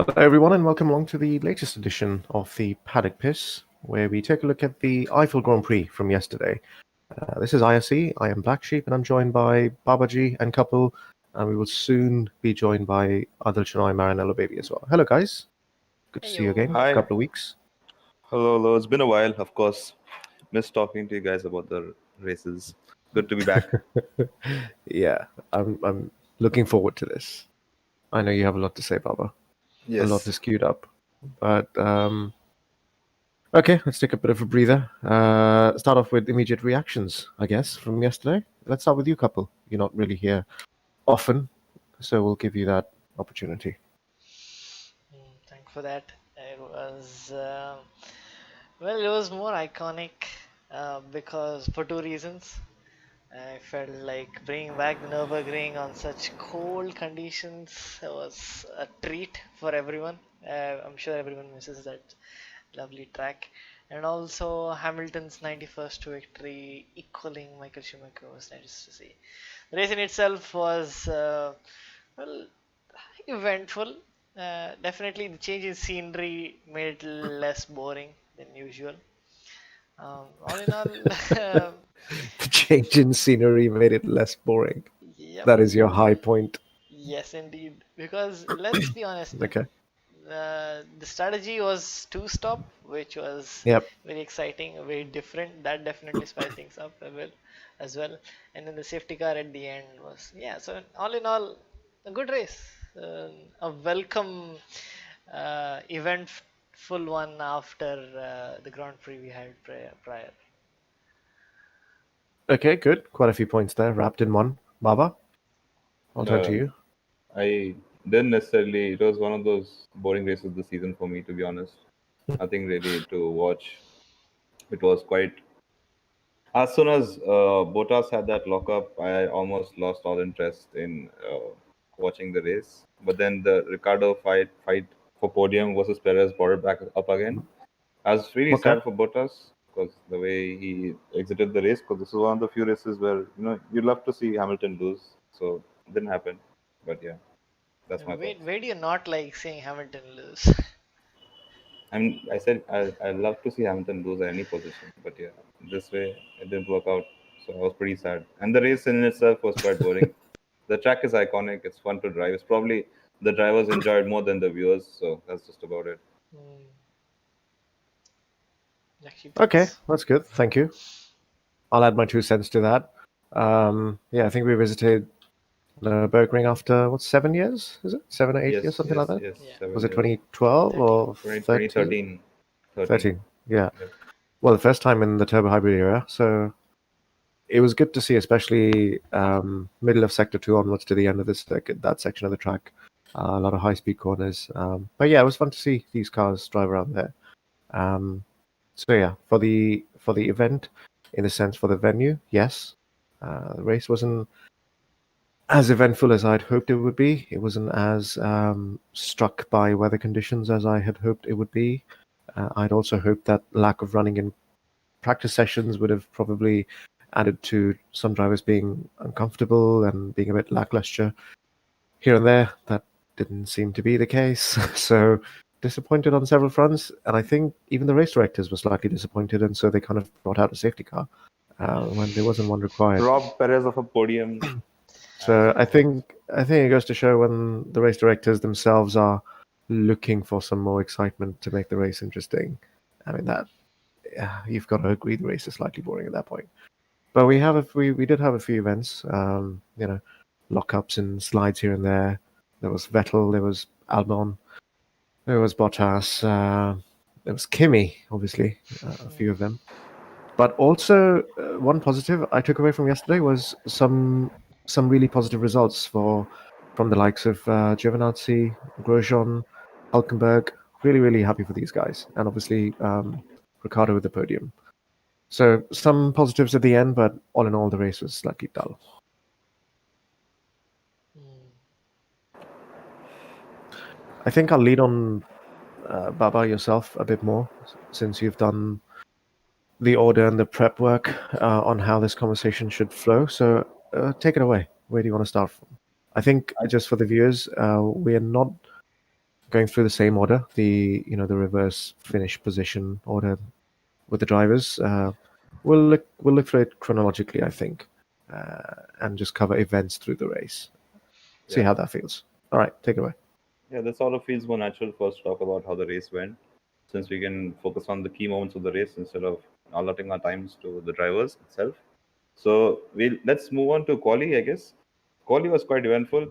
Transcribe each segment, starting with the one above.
Hello, everyone, and welcome along to the latest edition of the Paddock Piss, where we take a look at the Eifel Grand Prix from yesterday. This is IRC. I am BlackSheep, and I'm joined by BaBa.G and couple, and we will soon be joined by Adil Chennai MaranelloBaby as well. Hello, guys. Good to see you Heyo. again. A Hi. couple of weeks. Hello. It's been a while, of course. Missed talking to you guys about the races. Good to be back. Yeah, I'm looking forward to this. I know you have a lot to say, Baba. A lot is queued up, but okay, let's take a bit of a breather. Start off with immediate reactions, I guess, from yesterday. Let's start with you, couple. You're not really here often, so we'll give you that opportunity. Thanks for that. It was well, it was more iconic because for two reasons. I felt like bringing back the Nurburgring on such cold conditions was a treat for everyone. I'm sure everyone misses that lovely track. And also Hamilton's 91st victory equaling Michael Schumacher was nice to see. The race in itself was well eventful. Definitely the change in scenery made it less boring than usual. All in all, The change in scenery made it less boring. yep, That is your high point. yes, indeed. Because let's be honest, Okay. the strategy was two stop, which was Yep. very exciting, very different. That definitely spiced things up as well. And then the safety car at the end was, yeah. So all in all, a good race, a welcome eventful one after the Grand Prix we had prior. Okay, good. Quite a few points there, wrapped in one. Baba, I'll turn to Um, you. I didn't necessarily. It was one of those boring races this season for me, to be honest. Nothing really to watch. It was quite. As soon as Bottas had that lockup, I almost lost all interest in watching the race. But then the Ricardo fight for podium versus Perez brought it back up again. I was really Okay. sad for Bottas because the way he exited the race. Because this is one of the few races where you'd love to see Hamilton lose. So it didn't happen. But yeah, that's my thoughts. Where do you not like seeing Hamilton lose? I said I love to see Hamilton lose at any position. But yeah, this way it didn't work out. So I was pretty sad. And the race in itself was quite boring. The track is iconic. It's fun to drive. It's probably the drivers enjoyed more than the viewers. So that's just about it. Hmm, Lucky Okay, thoughts. that's good. Thank you. I'll add my 2 cents to that. Yeah, I think we visited Nurburgring after, 7 years? Is it 7 or 8 years, something like that? Yeah, Was it 7 years. 2012 13. or 2013. 13? Yeah. Yep. Well, the first time in the turbo hybrid era, so it was good to see, especially middle of sector 2 onwards to the end of that section of the track. A lot of high-speed corners. But yeah, it was fun to see these cars drive around there. So yeah, for the event, in a sense, for the venue, yes, the race wasn't as eventful as I'd hoped it would be. It wasn't as struck by weather conditions as I had hoped it would be. I'd also hoped that lack of running in practice sessions would have probably added to some drivers being uncomfortable and being a bit lackluster here and there. That didn't seem to be the case. So disappointed on several fronts, and I think even the race directors were slightly disappointed, and so they kind of brought out a safety car when there wasn't one required. Rob Perez of a podium. So I think it goes to show when the race directors themselves are looking for some more excitement to make the race interesting. I mean that you've got to agree the race is slightly boring at that point. But we did have a few events, lockups and slides here and there. There was Vettel, there was Albon, there was Bottas, there was Kimi, obviously, a few of them. But also, one positive I took away from yesterday was some really positive results from the likes of Giovinazzi, Grosjean, Hulkenberg. Really, really happy for these guys, and obviously Ricardo with the podium. So some positives at the end, but all in all, the race was slightly dull. I think I'll lead on Baba yourself a bit more, since you've done the order and the prep work on how this conversation should flow. So take it away. Where do you want to start from? I think just for the viewers, we are not going through the same order, the reverse finish position order with the drivers. We'll look through it chronologically, I think, and just cover events through the race. See Yeah. how that feels. All right, take it away. Yeah, that sort of feels more natural for us to talk about how the race went, since we can focus on the key moments of the race instead of allotting our times to the drivers itself. So let's move on to quali, I guess. Quali was quite eventful.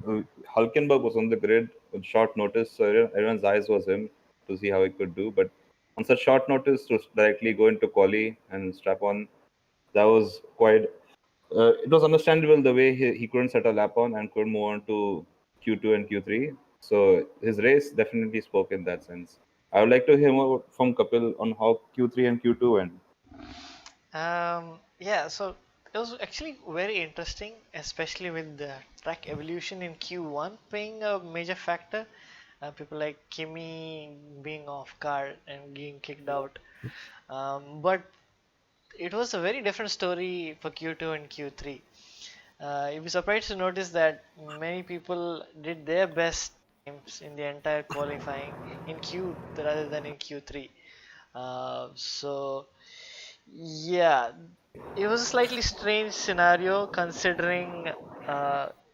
Hulkenberg was on the grid with short notice, so everyone's eyes was him to see how he could do. But on such short notice, to directly go into quali and strap on, that was quite. It was understandable the way he couldn't set a lap on and couldn't move on to Q2 and Q3. So his race definitely spoke in that sense. I would like to hear more from Kapil on how Q3 and Q2 went. Yeah, so it was actually very interesting, especially with the track evolution in Q1 playing a major factor. People like Kimi being off guard and being kicked out. But it was a very different story for Q2 and Q3. You'll be surprised to notice that many people did their best times in the entire qualifying in Q rather than in Q3. So yeah, it was a slightly strange scenario considering,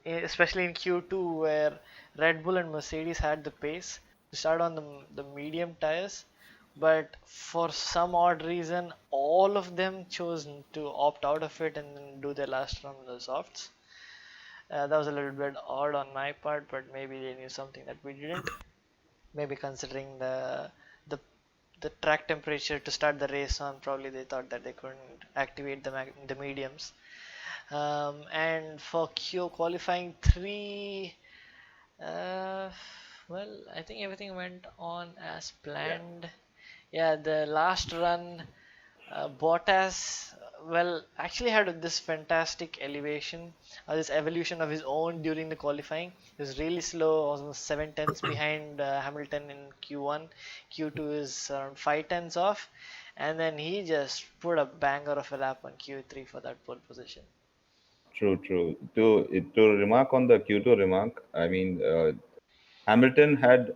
especially in Q2, where Red Bull and Mercedes had the pace to start on the medium tires, but for some odd reason, all of them chose to opt out of it and then do their last run on the softs. That was a little bit odd on my part, but maybe they knew something that we didn't. Maybe considering the the track temperature to start the race on, probably they thought that they couldn't activate the mediums. And for Q qualifying three, uh, well, I think everything went on as Yeah. planned. Yeah, the last run, Bottas, well, actually had this fantastic elevation, this evolution of his own during the qualifying. He was really slow, almost 7 tenths behind Hamilton in Q1. Q2 is around 5 tenths off, and then he just put a banger of a lap on Q3 for that pole position. True, true. To remark on the Q2 remark, I mean, Hamilton had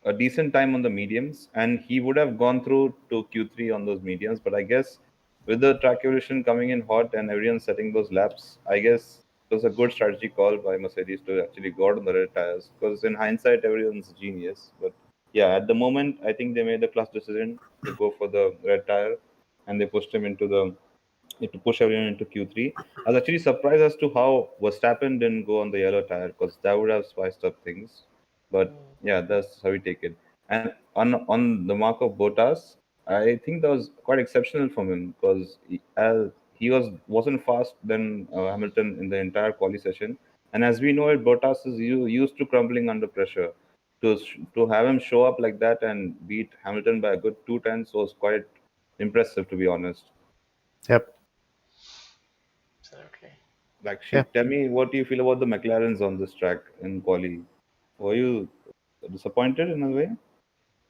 a decent time on the mediums, and he would have gone through to Q3 on those mediums. But I guess with the track evolution coming in hot and everyone setting those laps, I guess it was a good strategy call by Mercedes to actually go out on the red tires. Because in hindsight, everyone's genius. But yeah, at the moment, I think they made the clutch decision to go for the red tire, and they pushed him into the to push everyone into Q3. I was actually surprised as to how Verstappen didn't go on the yellow tire because that would have spiced up things. But Mm. yeah, that's how we take it. And on the mark of Bottas, I think that was quite exceptional from him because he wasn't fast than Hamilton in the entire quali session. And as we know it, Bottas is used to crumbling under pressure. To have him show up like that and beat Hamilton by a good 2 tenths was quite impressive, to be honest. Yep. Absolutely. Yeah. BlackSheep, tell me what do you feel about the McLarens on this track in quali? Were you disappointed in a way?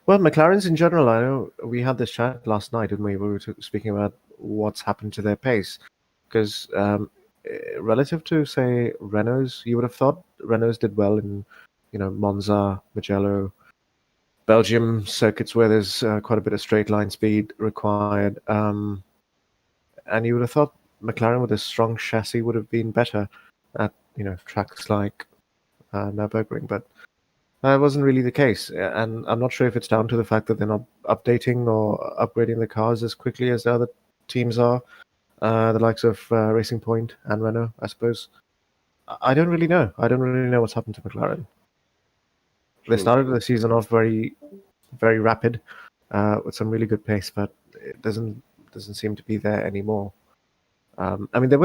Well, McLarens in general, I know we had this chat last night, didn't we? We were speaking about what's happened to their pace. Because relative to, say, Renault's, you would have thought Renault's did well in, Monza, Mugello, Belgium circuits where there's quite a bit of straight line speed required. And you would have thought McLaren with a strong chassis would have been better at, tracks like Nurburgring, but that wasn't really the case. And I'm not sure if it's down to the fact that they're not updating or upgrading the cars as quickly as the other teams are, the likes of Racing Point and Renault, I suppose. I don't really know. I don't really know what's happened to McLaren. They True, started true. the season off very, very rapid, with some really good pace, but it doesn't seem to be there anymore. I mean, they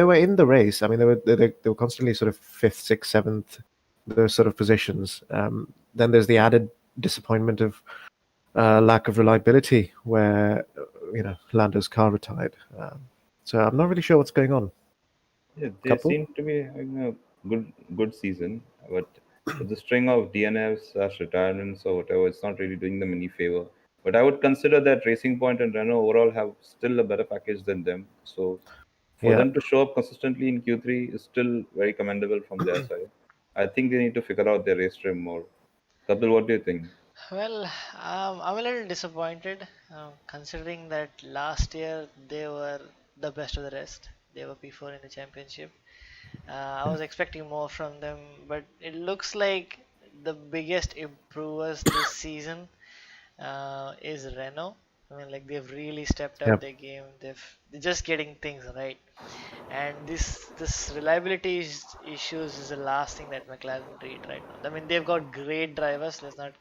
were in the race. I mean, they were constantly sort of fifth, sixth, seventh, those sort of positions. Then there's the added disappointment of lack of reliability, where Lando's car retired. So I'm not really sure what's going on. Yeah, they Couple, seem to be having a good season, but with the string of DNFs slash retirements or whatever, it's not really doing them any favor. But I would consider that Racing Point and Renault overall have still a better package than them. So for yeah, them to show up consistently in Q3 is still very commendable from their side. I think they need to figure out their race trim more. Kapil, what do you think? Well, I'm a little disappointed considering that last year they were the best of the rest. They were P4 in the championship. I was expecting more from them, but it looks like the biggest improvers this season is Renault. I mean, like they've really stepped up Yep. their game. They're just getting things right, and this reliability issues is the last thing that McLaren need right now. I mean, they've got great drivers. Let's not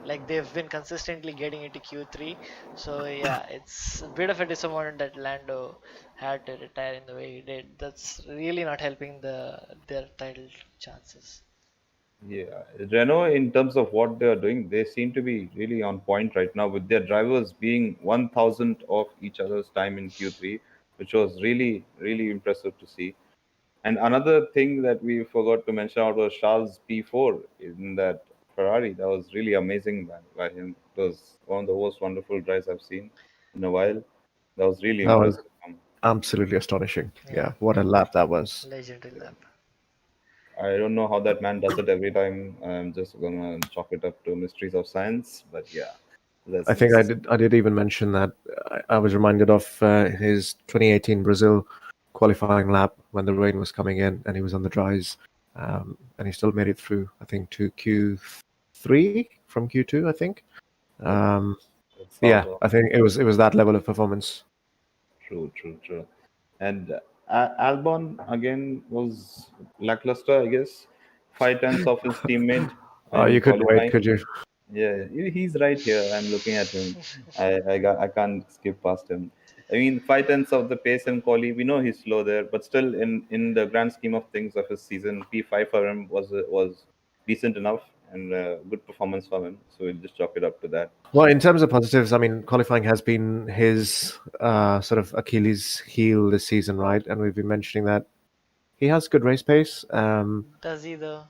like they've been consistently getting into Q3. So yeah, it's a bit of a disappointment that Lando had to retire in the way he did. That's really not helping their title chances. Yeah, Renault, in terms of what they are doing, they seem to be really on point right now with their drivers being 1,000 of each other's time in Q3, which was really, really impressive to see. And another thing that we forgot to mention out was Charles P4 in that Ferrari. That was really amazing by him. It was one of the most wonderful drives I've seen in a while. That was really That was impressive. absolutely astonishing. Yeah, Yeah, what a lap that was. legendary lap. I don't know how that man does it every time. I'm just gonna chalk it up to mysteries of science. But yeah, that's I think I just did. I did even mention that I was reminded of his 2018 Brazil qualifying lap when the rain was coming in and he was on the dries, and he still made it through. I think to Q3 from Q2. I think. that, Um, that sounds yeah, awesome. I think it was that level of performance. True, true, true. And Albon again was lackluster, I guess. 5 tenths of his teammate in You couldn't wait, qualifying. could you? Yeah, he's right here. I'm looking at him. I can't skip past him. I mean, 5 tenths of the pace in quali. We know he's slow there, but still, in the grand scheme of things of his season, P5 for him was decent enough and good performance from him. So we'll just chalk it up to that. Well, in terms of positives, I mean, qualifying has been his sort of Achilles heel this season, right? And we've been mentioning that he has good race pace. Does he though?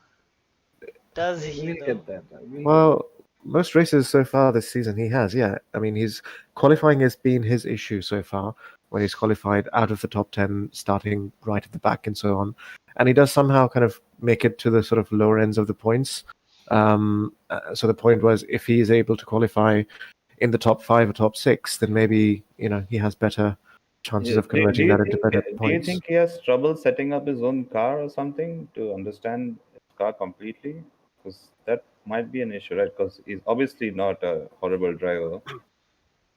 Does he We'll though? get that. We'll get Well, most races so far this season he has, yeah. I mean, his qualifying has been his issue so far, when he's qualified out of the top 10, starting right at the back and so on. And he does somehow kind of make it to the sort of lower ends of the points. So the point was, if he is able to qualify in the top 5 or top 6, then maybe, he has better chances Yeah, of converting that into better do you points. think he has trouble setting up his own car or something to understand his car completely? Because that might be an issue, right? Because he's obviously not a horrible driver.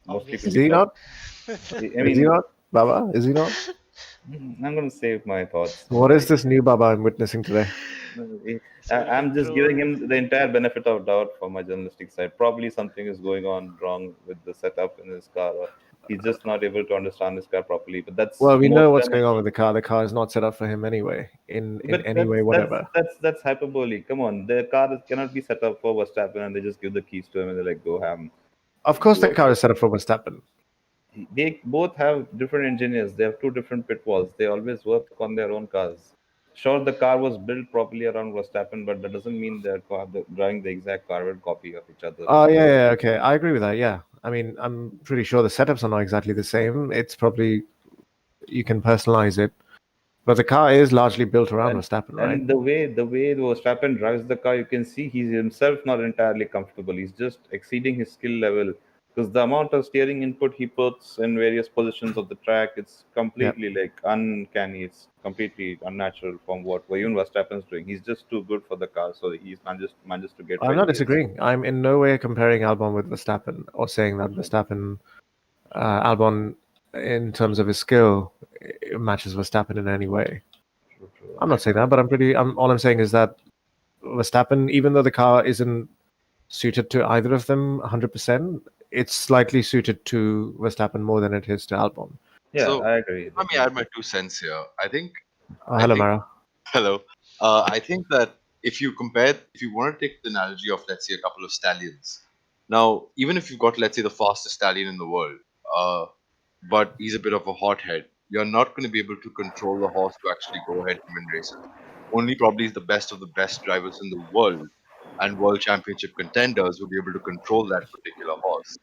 Mostly Is Obviously. he people. not? I Is he mean, not? Baba, is he not? I'm going to save my thoughts. What is this new Baba I'm witnessing today? So we'll I'm just giving improve. him the entire benefit of doubt for my journalistic side. Probably something is going on wrong with the setup in his car, or he's just not able to understand his car properly. But that's Well, we more know what's than going on with the car. The car is not set up for him anyway, in But any that's way, that's whatever. that's that's hyperbole. Come on, the cannot be set up for Verstappen, and they just give the keys to him and they're like, "Go ham." Of course, Do the what car you is set up for Verstappen. They both have different engineers. They have two different pit walls. They always work on their own cars. Sure, the car was built properly around Verstappen, but that doesn't mean they're driving the exact carbon copy of each other. Oh yeah, yeah, okay, I agree with that. Yeah, I mean, I'm pretty sure the setups are not exactly the same. It's probably you can personalize it, but the car is largely built around and Verstappen, right? and the way Verstappen drives the car, you can see he's himself not entirely comfortable. He's just exceeding his skill level because the amount of steering input he puts in various positions of the track, it's Yeah, completely like uncanny. It's completely unnatural from what even Verstappen's doing. He's just too good for the car, so he's manages to get I'm where not he is. disagreeing. I'm in no way comparing Albon with Verstappen or saying that Verstappen, Albon, in terms of his skill, matches Verstappen in any way. True, true. I'm not saying that, but all I'm saying is that Verstappen, even though the car isn't suited to either of them 100%, it's slightly suited to Verstappen more than it is to Albon. Yeah, So I agree let me add my definitely. 2 cents here. I think I Hello, think Mara. hello. I think that if you want to take the analogy of, let's say, a couple of stallions. Now, even if you've got, let's say, the fastest stallion in the world, uh, but he's a bit of a hothead, you're not going to be able to control the horse to actually go ahead and win races. Only probably the best of the best drivers in the world and world championship contenders will be able to control that particular horse.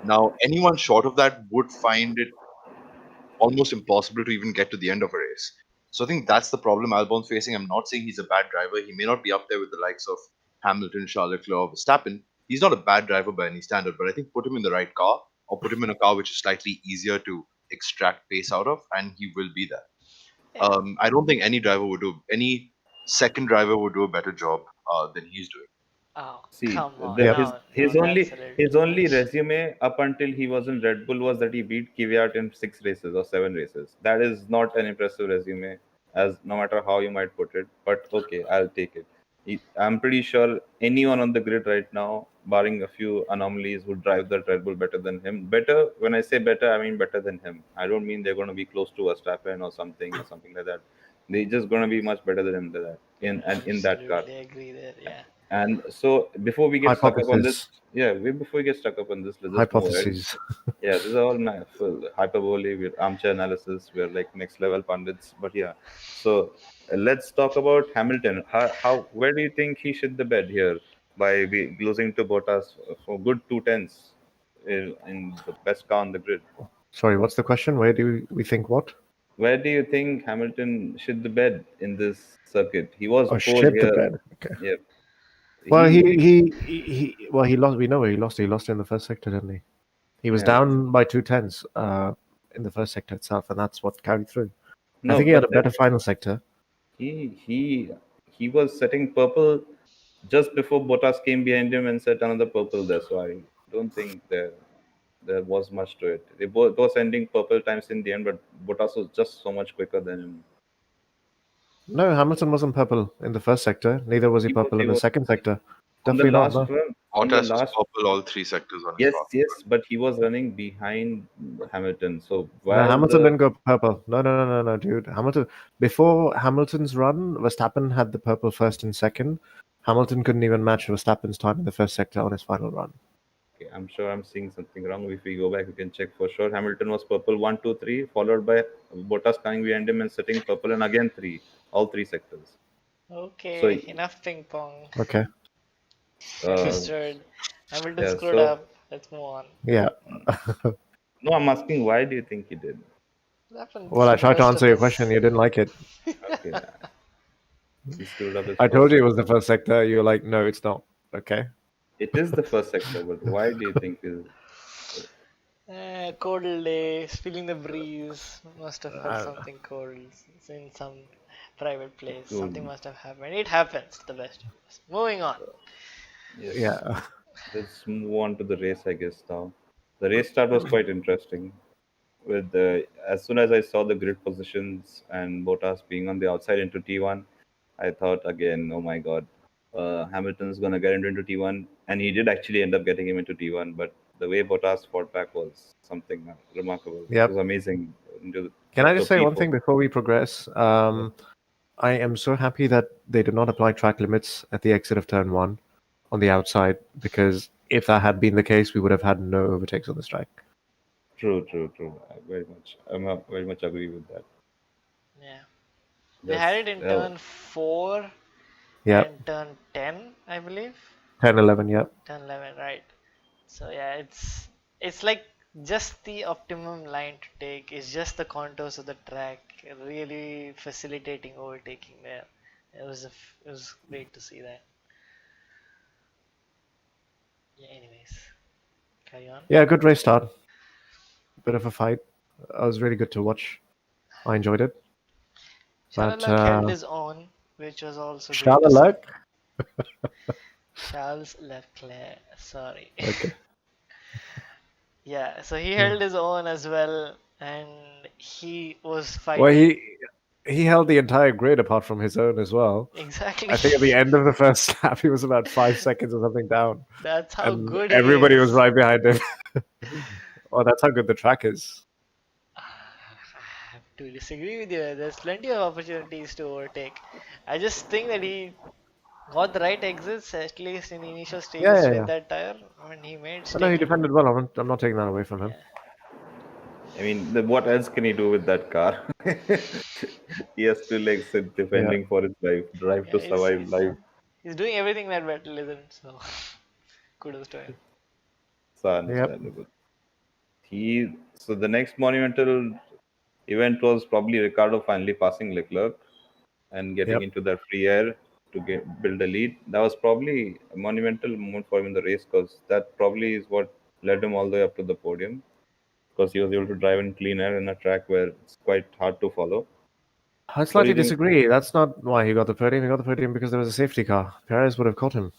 Now, anyone short of that would find it almost impossible to even get to the end of a race. So I think that's the problem Albon's facing. I'm not saying he's a bad driver. He may not be up there with the likes of Hamilton, Charles Leclerc, or Verstappen, he's not a bad driver by any standard. But I think put him in the right car, or put him in a car which is slightly easier to extract pace out of, and he will be there. Yeah. I don't think any second driver would do a better job than he's doing. Oh, See, come on. Yep. No, no, that's a little his too only much. resume up until he was in Red Bull was that he beat Kvyat in 6 races or 7 races. That is not an impressive resume, as no matter how you might put it. But okay, I'll take it. I'm pretty sure anyone on the grid right now, barring a few anomalies, would drive the Red Bull better than him. Better, when I say better, I mean better than him. I don't mean they're going to be close to Verstappen or something like that. They're just going to be much better than him than that in that car. Absolutely agree there. Yeah. And so before we get stuck up on this, Hypothesis. before we get stuck up on this, let's just move ahead. Hypotheses. Yeah, this is all full hyperbole. We're armchair analysis. We're like next level pundits. But yeah, so let's talk about Hamilton. Where do you think he shit the bed here by losing to Bottas for good 2 tenths in the best car on the grid? Sorry, what's the question? Where do we think what? Where do you think Hamilton shit the bed in this circuit? He was Oh, pole shit the here. bed. Okay. Yeah, Well, he he lost. We know where he lost. He lost in the first sector, didn't he? He was yeah. down by 2 tenths in the first sector itself, and that's what carried through. I No, think he had a but then better final sector. he was setting purple just before Bottas came behind him and set another purple there. So I don't think there was much to it. They both was ending purple times in the end, but Bottas was just so much quicker than him. No, Hamilton wasn't purple in the first sector. Neither was he purple in He the was second sector. on the Definitely not. last No. run. On the Bottas was last, purple all 3 sectors on his yes, car. yes, but he was running behind Hamilton. So No, while Hamilton the didn't go purple. No, dude. Dude. Before Hamilton's run, Verstappen had the purple first and second. Hamilton couldn't even match Verstappen's time in the first sector on his final run. okay, I'm sure I'm seeing something wrong. If we go back, we can check for sure. Hamilton was purple 1, 2, 3, followed by Bottas coming behind him and setting purple, and again 3, all 3 sectors. So Okay, enough ping pong. Okay. uh, Understood. Hamilton yeah, screwed so up. Let's move on. Yeah. no, I'm asking why do you think he did? It happens. Well, I The tried to first answer of your his. question. You didn't like it. Okay, he screwed up his I first told you it sector. was the first sector. You were like, no, it's not. Okay. It is the first sector, but why do you think is Cold day, feeling the breeze. Must have heard Uh, something cold in some private place. cool? Something must have happened. It happens to the best of us. Moving on. Yes. Yeah. Let's move on to the race, I guess now. The race start was quite interesting. With as soon as I saw the grid positions and Bottas being on the outside into T1, I thought again, oh my God, Hamilton's gonna get into T1, and he did actually end up getting him into T1. But the way Bottas fought back was something remarkable. It Yep. was amazing. Into Can I so just say one P4. thing before we progress? I am so happy that they did not apply track limits at the exit of turn one on the outside, because if that had been the case, we would have had no overtakes on this track. True. I very much agree with that. Yeah. They Yes. had it in turn 4 Yeah. and turn 10, I believe. 10, 11, yeah. Turn 11, right. So yeah, it's like just the optimum line to take. It's just the contours of the track really facilitating overtaking there. It was great to see that. Yeah. Anyways, carry on. Yeah, good race start. Bit of a fight. It was really good to watch. I enjoyed it. But Charles held his own, which was also great Charles to see. Leclerc? Charles Leclerc, sorry. Okay. Yeah, so he held his own as well, and he was fighting. Well, he held the entire grid apart from his own as well. Exactly. I think at the end of the first lap, he was about 5 seconds or something down. That's how And good everybody he was is. right behind him. Oh, that's how good the track is. I have to disagree with you. There's plenty of opportunities to overtake. I just think that he got the right exits, at least in the initial stages Yeah. with that tire. When he made I know he staking. defended well. I'm not taking that away from him. Yeah. I mean, what else can he do with that car? He has to like sit defending for his life, drive to Yeah, survive life. he's doing everything that Vettel isn't, so kudos to him. So understandable. So the next monumental event was probably Ricardo finally passing Leclerc and getting Yep. into that free air. to get build a lead. That was probably a monumental moment for him in the race because that probably is what led him all the way up to the podium because he was able to drive in clean air in a track where it's quite hard to follow. I What do slightly you think? disagree. That's not why he got the podium. He got the podium because there was a safety car. Perez would have caught him.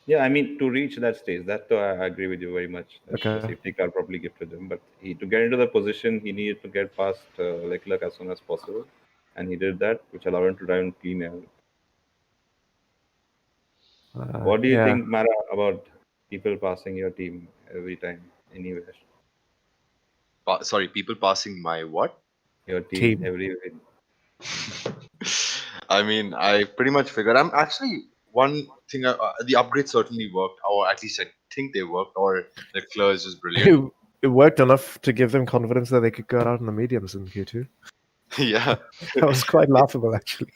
Yeah, I mean to reach that stage, that I agree with you very much. That the Okay. safety car probably gifted him, but he to get into the position, he needed to get past Leclerc as soon as possible, and he did that, which allowed him to drive in clean air. What do you Yeah. think, Mara, about people passing your team every time, anywhere? Sorry, people passing my what? Your team Team. everywhere. I mean, I pretty much figured. I'm actually one thing. The upgrade certainly worked, or at least I think they worked. Or the Leclerc is just brilliant. It worked enough to give them confidence that they could go out in the mediums in Q2. Yeah, That was quite laughable, actually.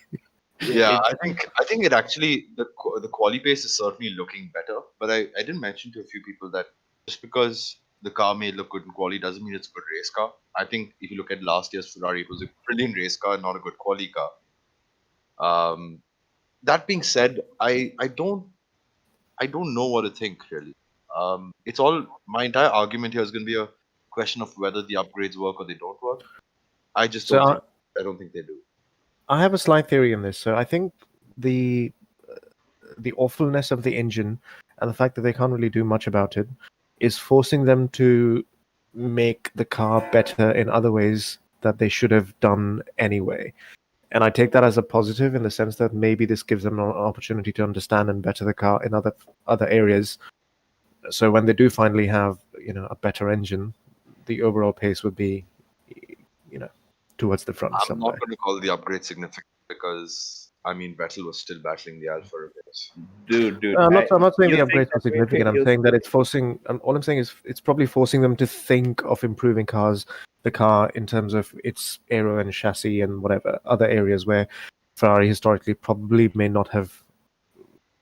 Yeah, yeah. it. I think it actually the quali pace is certainly looking better. But I did mention to a few people that just because the car may look good in quali doesn't mean it's a good race car. I think if you look at last year's Ferrari, it was a brilliant race car, not a good quali car. Um, that being said, I don't know what to think really. It's all my entire argument here is going to be a question of whether the upgrades work or they don't work. I just So don't think. I don't think they do. I have a slight theory in this. So I think the the awfulness of the engine and the fact that they can't really do much about it is forcing them to make the car better in other ways that they should have done anyway. And I take that as a positive in the sense that maybe this gives them an opportunity to understand and better the car in other areas. So when they do finally have a better engine, the overall pace would be towards the front I'm not somewhere. going to call the upgrade significant because I mean Vettel was still battling the Alfa Romeos. Dude, I'm not saying you the think upgrades are that way? significant. I'm You saying that think it's forcing. All I'm saying is it's probably forcing them to think of improving the car in terms of its aero and chassis and whatever other areas where Ferrari historically probably may not have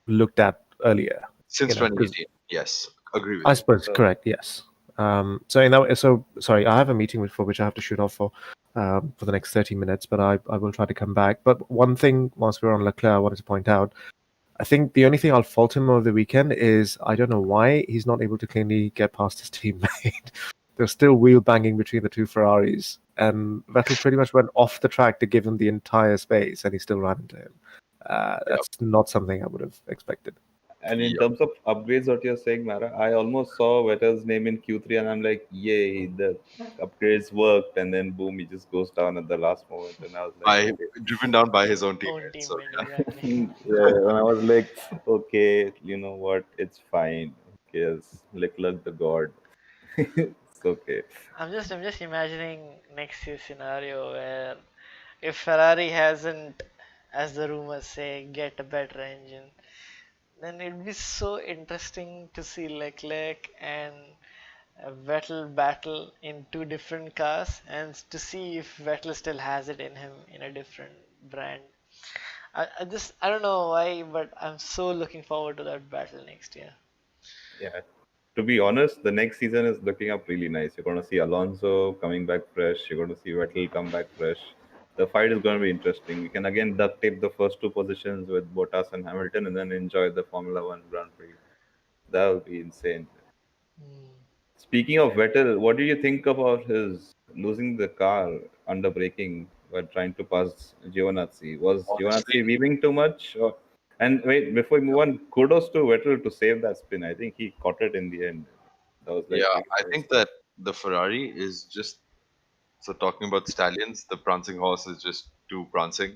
looked at earlier. Since Because 2018, yes, agree with I you. suppose so? correct. Yes. So in that, so sorry, I have a meeting for which I have to shoot off for the next 30 minutes, but I will try to come back. But one thing, whilst we're on Leclerc, I wanted to point out. I think the only thing I'll fault him over the weekend is I don't know why he's not able to cleanly get past his teammate. There's still wheel banging between the two Ferraris, and Vettel pretty much went off the track to give him the entire space, and he still ran into him. Yep, That's not something I would have expected. And in yep. terms of upgrades, what you're saying, Mara, I almost saw Vettel's name in Q3, and I'm like, yay, the upgrades worked, and then boom, he just goes down at the last moment, and I was like, By okay. driven down by his own Own teammates. So teammate, exactly. Yeah, and I was like, okay, you know what? It's fine. Yes, Leclerc the god. It's okay. I'm just imagining next year's scenario where if Ferrari hasn't, as the rumors say, get a better engine, then it'd be so interesting to see Leclerc and Vettel battle in two different cars and to see if Vettel still has it in him in a different brand. I don't know why, but I'm so looking forward to that battle next year. Yeah. To be honest, the next season is looking up really nice. You're going to see Alonso coming back fresh. You're going to see Vettel come back fresh. The fight is going to be interesting. We can again duct tape the first two positions with Bottas and Hamilton and then enjoy the Formula One Grand Prix. That will be insane. Hmm. Speaking of Vettel, what do you think about his losing the car under braking while trying to pass Giovinazzi? Was honestly, Giovinazzi weaving too much? And wait, before we move on, kudos to Vettel to save that spin. I think he caught it in the end. That was like yeah, really I nice. think that the Ferrari is just so talking about stallions. The prancing horse is just too prancing.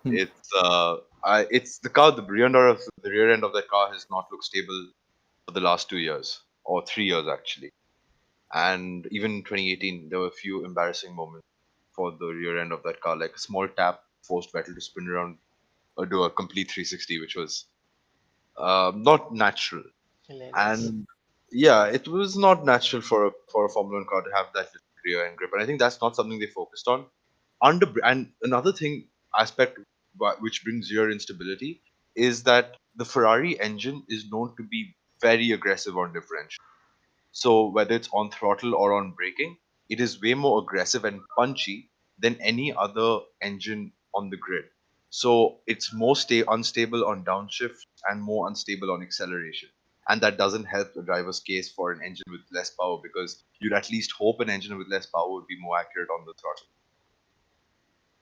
It's the car. The rear end of that car has not looked stable for the last 2 years or 3 years actually. And even in 2018, there were a few embarrassing moments for the rear end of that car. Like a small tap forced Vettel to spin around or do a complete 360, which was not natural. Hilarious. And yeah, it was not natural for a Formula One car to have that little rear end grip. And I think that's not something they focused on. And another thing aspect which brings rear instability is that the Ferrari engine is known to be very aggressive on differential. So whether it's on throttle or on braking, it is way more aggressive and punchy than any other engine on the grid. So it's more unstable on downshift and more unstable on acceleration. And that doesn't help the driver's case for an engine with less power, because you'd at least hope an engine with less power would be more accurate on the throttle.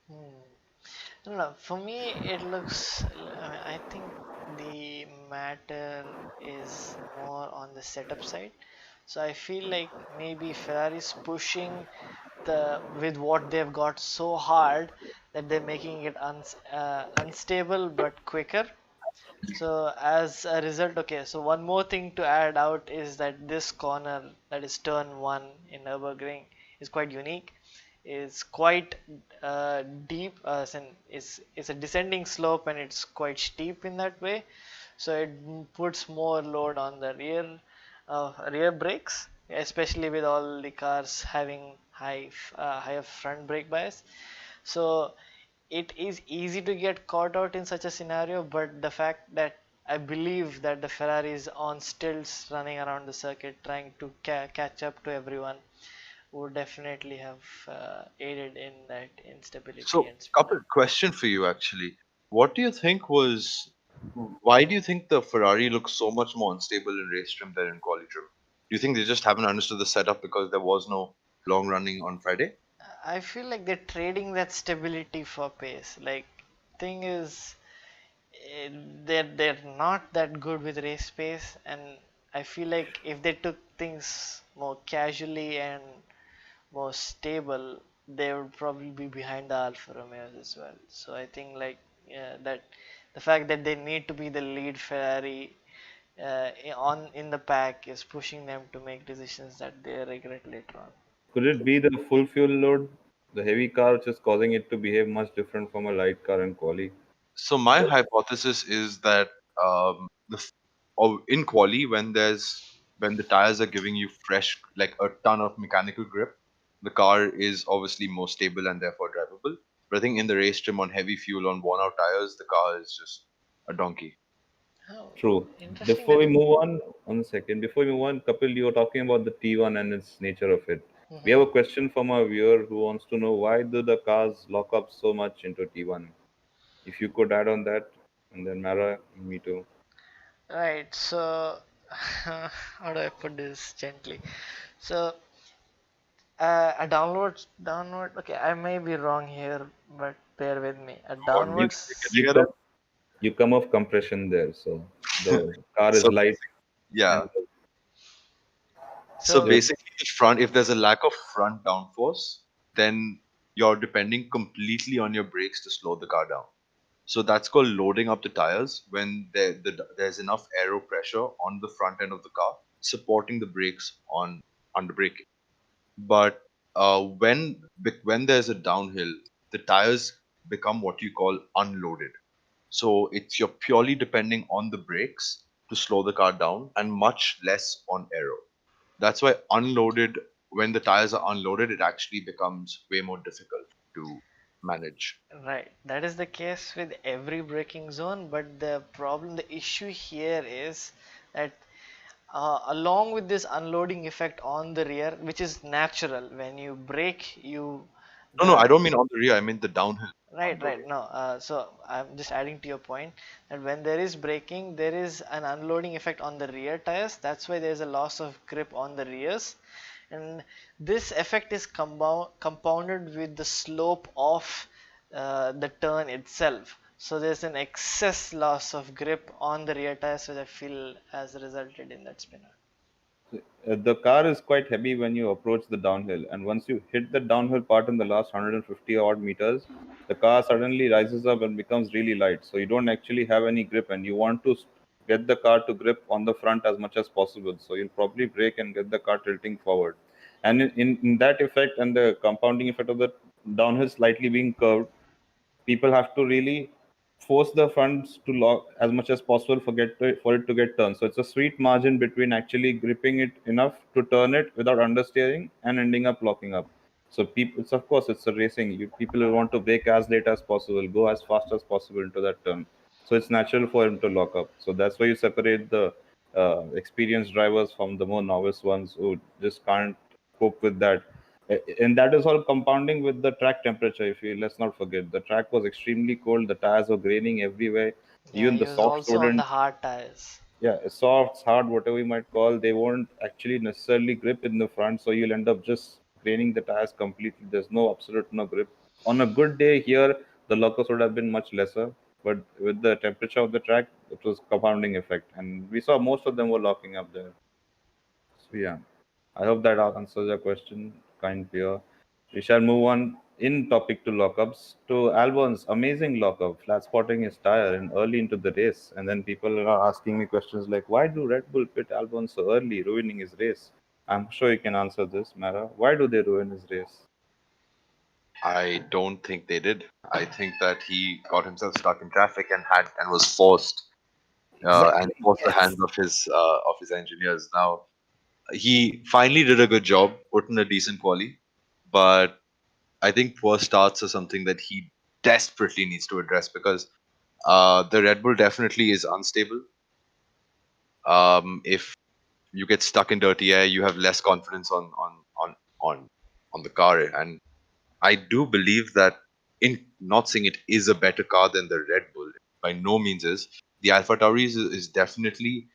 Hmm. No, for me, it looks. I think the matter is more on the setup side. So I feel like maybe Ferrari's pushing the with what they've got so hard that they're making it unstable but quicker. So as a result, okay, so one more thing to add out is that this corner, that is turn one in Nurburgring, is quite unique. It's quite deep, as in it's a descending slope and it's quite steep in that way. So it puts more load on the rear brakes, especially with all the cars having higher front brake bias. So it is easy to get caught out in such a scenario, but the fact that I believe that the Ferrari is on stilts running around the circuit trying to catch up to everyone would definitely have aided in that instability So, and couple spinner. question for you actually. What do you think was Why do you think the Ferrari looks so much more unstable in race trim than in quali trim? Do you think they just haven't understood the setup because there was no long running on Friday? I feel like they're trading that stability for pace. Like, thing is, eh, they're not that good with race pace, and I feel like if they took things more casually and more stable, they would probably be behind the Alfa Romeos as well. So I think like, yeah, that the fact that they need to be the lead Ferrari on in the pack is pushing them to make decisions that they regret later on. Could it be the full fuel load, the heavy car, which is causing it to behave much different from a light car in quali? So my hypothesis is that in quali, when the tires are giving you fresh, like a ton of mechanical grip, the car is obviously more stable and therefore drivable. But I think in the race trim on heavy fuel on worn out tires, the car is just a donkey. Oh, True. interesting Before that. we move on, one second. Before we move on, Kapil, you were talking about the T1 and its nature of it. We have Mhm. a question from a viewer who wants to know why do the cars lock up so much into T1? If you could add on that, and then Mara, me too. Right, so how do I put this gently? So a downward. Okay, I may be wrong here, but bear with me. A What do you You downwards. getting you at come it? you come off compression there, so the car is So light yeah. and So So the basically, the front, if there's a lack of front downforce, then you're depending completely on your brakes to slow the car down. So that's called loading up the tires when there's enough aero pressure on the front end of the car supporting the brakes on under braking. But when there's a downhill, the tires become what you call unloaded. So you're purely depending on the brakes to slow the car down and much less on aero. That's why when the tires are unloaded, it actually becomes way more difficult to manage. right, that is the case with every braking zone, but the issue here is that along with this unloading effect on the rear, which is natural when you brake, you No, no, the I don't mean on the rear. I mean the downhill right, right. unloading. No, so I'm just adding to your point that when there is braking, there is an unloading effect on the rear tires. That's why there's a loss of grip on the rears, and this effect is compounded with the slope of the turn itself. So there's an excess loss of grip on the rear tires, which I feel has resulted in that spinner. the car is quite heavy when you approach the downhill, and once you hit the downhill part in the last 150 odd meters, the car suddenly rises up and becomes really light. So you don't actually have any grip, and you want to get the car to grip on the front as much as possible. So you'll probably brake and get the car tilting forward. And in that effect and the compounding effect of the downhill slightly being curved, people have to really force the fronts to lock as much as possible for it to get turned. So it's a sweet margin between actually gripping it enough to turn it without understeering and ending up locking up. So people, it's of course it's a racing. People will want to brake as late as possible, go as fast as possible into that turn. So it's natural for him to lock up. So that's why you separate the experienced drivers from the more novice ones who just can't cope with that. And that is all compounding with the track temperature. If you let's not forget, the track was extremely cold. The tires were graining everywhere. Yeah, Even he the was softs also on the wouldn't. hard tires. Yeah, softs, hard, whatever you might call, they won't actually necessarily grip in the front. So you'll end up just graining the tires completely. There's no absolute no grip. On a good day here, the lockers would have been much lesser. But with the temperature of the track, it was compounding effect, and we saw most of them were locking up there. So yeah, I hope that answers your question, kind peer. We shall move on in topic to lockups to Albon's amazing lockup, flat spotting his tire and early into the race. And then people are asking me questions like, why do Red Bull pit Albon so early, ruining his race? I'm sure you can answer this, Mara. Why do they ruin his race? I don't think they did. I think that he got himself stuck in traffic and was forced and Exactly. forced the Yes. hands of his engineers. Now he finally did a good job, put in a decent quali, but I think poor starts are something that he desperately needs to address because the Red Bull definitely is unstable. If you get stuck in dirty air, you have less confidence on on the car, and I do believe that in not saying it is a better car than the Red Bull, by no means is. The Alpha Tauri is definitely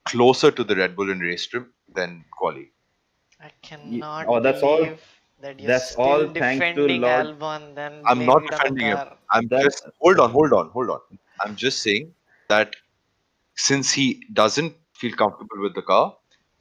closer to the Red Bull in race trim than quali. I Oh, cannot that's all. believe that you're That's all. still Thanks to defending Lord. Albon, then I'm blame not it on the defending him. car. I'm That just hold on. I'm just saying that since he doesn't feel comfortable with the car,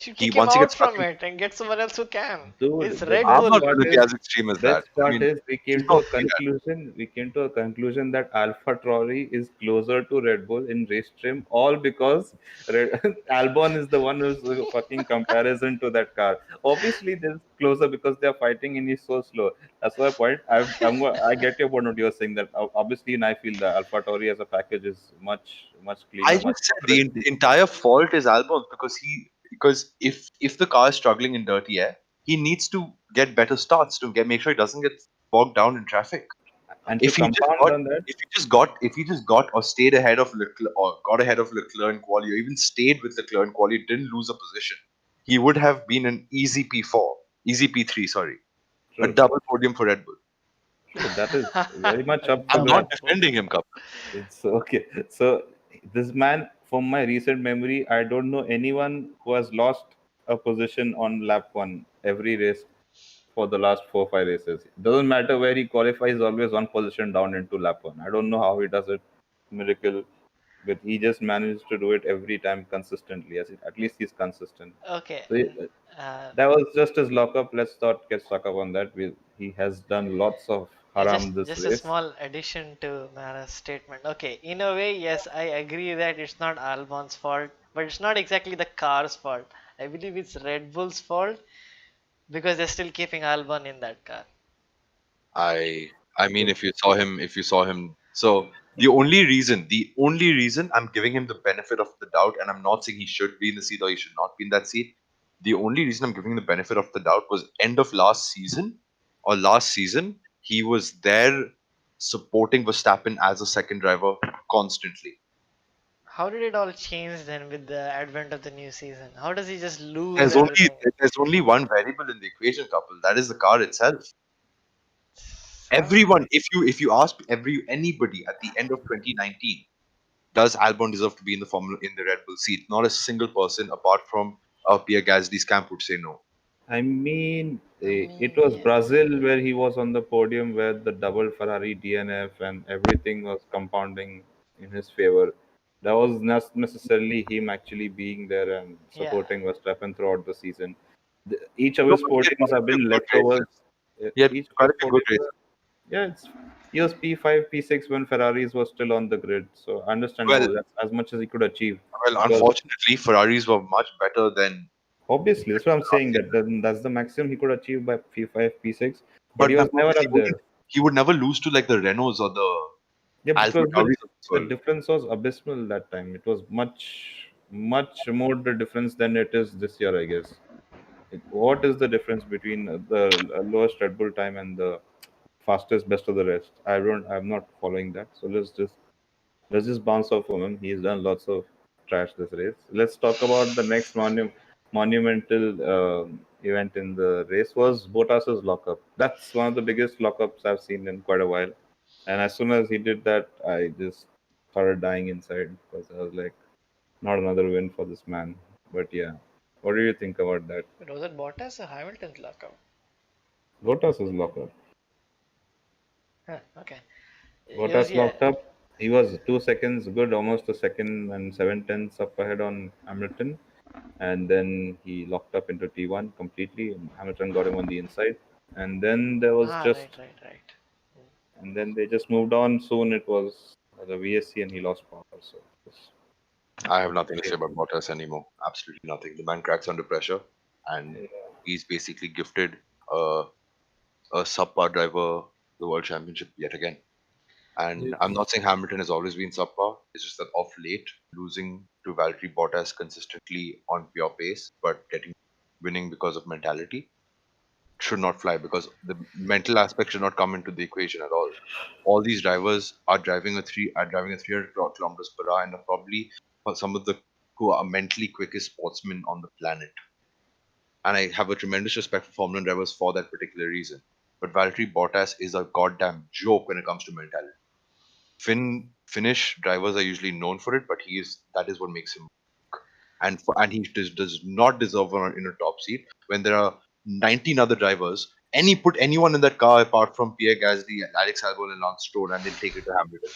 You he kick him once he out gets stuck from in, it and get someone else who can. It's Dude, the Red I'm best Bull. not part going to be is as extreme as that. best I part mean, is we he's came to not a doing that. conclusion. We came to a conclusion that Alpha Tauri is closer to Red Bull in race trim, all because Albon is the one who's a fucking comparison to that car. Obviously, they're closer because they're fighting and he's so slow. That's my point. I get your point. What you're saying that obviously, and I feel that Alpha Tauri as a package is much I cleaner, much just said the better. entire fault is Albon's because if the car is struggling in dirty air, he needs to get better starts to get make sure he doesn't get bogged down in traffic. And to If he just compound got on that, if he just got or stayed ahead of Leclerc or got ahead of Leclerc in quali or even stayed with Leclerc in quali, didn't lose a position, he would have been an easy P4, easy P3, sorry, a true, double podium for Red Bull. true. That is very much A up for I'm not double grabs. defending podium. him, Cup. It's okay. So this man, from my recent memory, I don't know anyone who has lost a position on lap one every race for the last 4 5 races. It doesn't matter where he qualifies, always one position down into lap one. I don't know how he does it, miracle, but he just manages to do it every time consistently. At least he's consistent. Okay. So Uh, that was just his lockup. Let's not get stuck up on that. He has done lots of yeah, just haram this just a race. small addition to Mara's statement. Okay, in a way, yes, I agree that it's not Albon's fault, but it's not exactly the car's fault. I believe it's Red Bull's fault because they're still keeping Albon in that car. I mean, if you saw him, so the only reason I'm giving him the benefit of the doubt, and I'm not saying he should be in the seat or he should not be in that seat. The only reason I'm giving him the benefit of the doubt was end of last season, he was there supporting Verstappen as a second driver constantly. How did it all change then with the advent of the new season? How does he just lose There's only everything? there's only one variable in the equation, couple. That is the car itself. Huh? Everyone, if you ask anybody at the end of 2019, does Albon deserve to be in the Red Bull seat? Not a single person apart from Pierre Gasly's camp would say no. I mean, I it mean, was yeah. Brazil where he was on the podium where the double Ferrari DNF and everything was compounding in his favor. That was not necessarily him actually being there and Yeah. supporting Verstappen throughout the season. Each of No, his but he had podiums quite have a few been good leftovers. races. He had Each of quite his a few good podiums, races. yeah, he was P5, P6 when Ferraris was still on the grid. So I understand Well, how that's as much as he could achieve. Because unfortunately, Ferraris were much better than. obviously, that's what I'm saying. That's the maximum he could achieve by P5, P6. But But he my was point never is, up there. he would never lose to like the Renaults or the Yeah, Alpha because Tauris of this the world. difference was abysmal that time. It was much more the difference than it is this year, I guess. What is the difference between the lowest Red Bull time and the fastest best of the rest? I'm not following that. So let's just bounce off from him. He's done lots of trash this race. Let's talk about the next monument. monumental event in the race was Bottas's lockup. That's one of the biggest lockups I've seen in quite a while. And as soon as he did that, I just started dying inside because I was like, not another win for this man. But yeah, what do you think about that? But was it Bottas or Hamilton's lockout? Bottas's lockup. Huh, okay. It was, Bottas yeah. locked up. He was 2 seconds good, almost a second and 7 tenths up ahead on Hamilton. And then he locked up into T1 completely. And Hamilton got him on the inside. And then there was Ah, right, just, right, right. and then they just moved on. Soon it was the VSC and he lost power. So it was I have nothing to say about Bottas anymore. Absolutely nothing. The man cracks under pressure, and he's basically gifted a subpar driver the world championship yet again. And I'm not saying Hamilton has always been subpar. It's just that of late, losing to Valtteri Bottas consistently on pure pace, but getting winning because of mentality should not fly because the mental aspect should not come into the equation at all. All these drivers are driving a 300 kilometers per hour and are probably some of the who are mentally quickest sportsmen on the planet. And I have a tremendous respect for Formula One drivers for that particular reason. But Valtteri Bottas is a goddamn joke when it comes to mentality. Finnish drivers are usually known for it, but that is what makes him. And he does not deserve in a top seat when there are 19 other drivers. Put anyone in that car apart from Pierre Gasly, Alex Albon, and Lance Stroll, and they'll take it to Hamilton.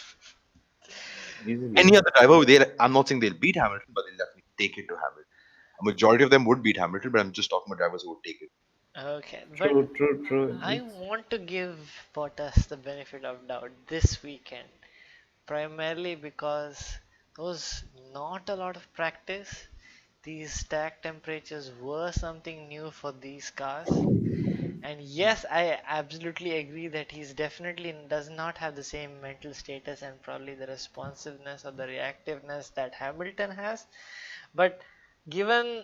easily. Any other driver, I'm not saying they'll beat Hamilton, but they'll definitely take it to Hamilton. A majority of them would beat Hamilton, but I'm just talking about drivers who would take it. Okay, but True, true, true. I want to give Bottas the benefit of doubt this weekend, primarily because there was not a lot of practice. These stack temperatures were something new for these cars. And yes, I absolutely agree that he's definitely does not have the same mental status and probably the responsiveness or the reactiveness that Hamilton has. But given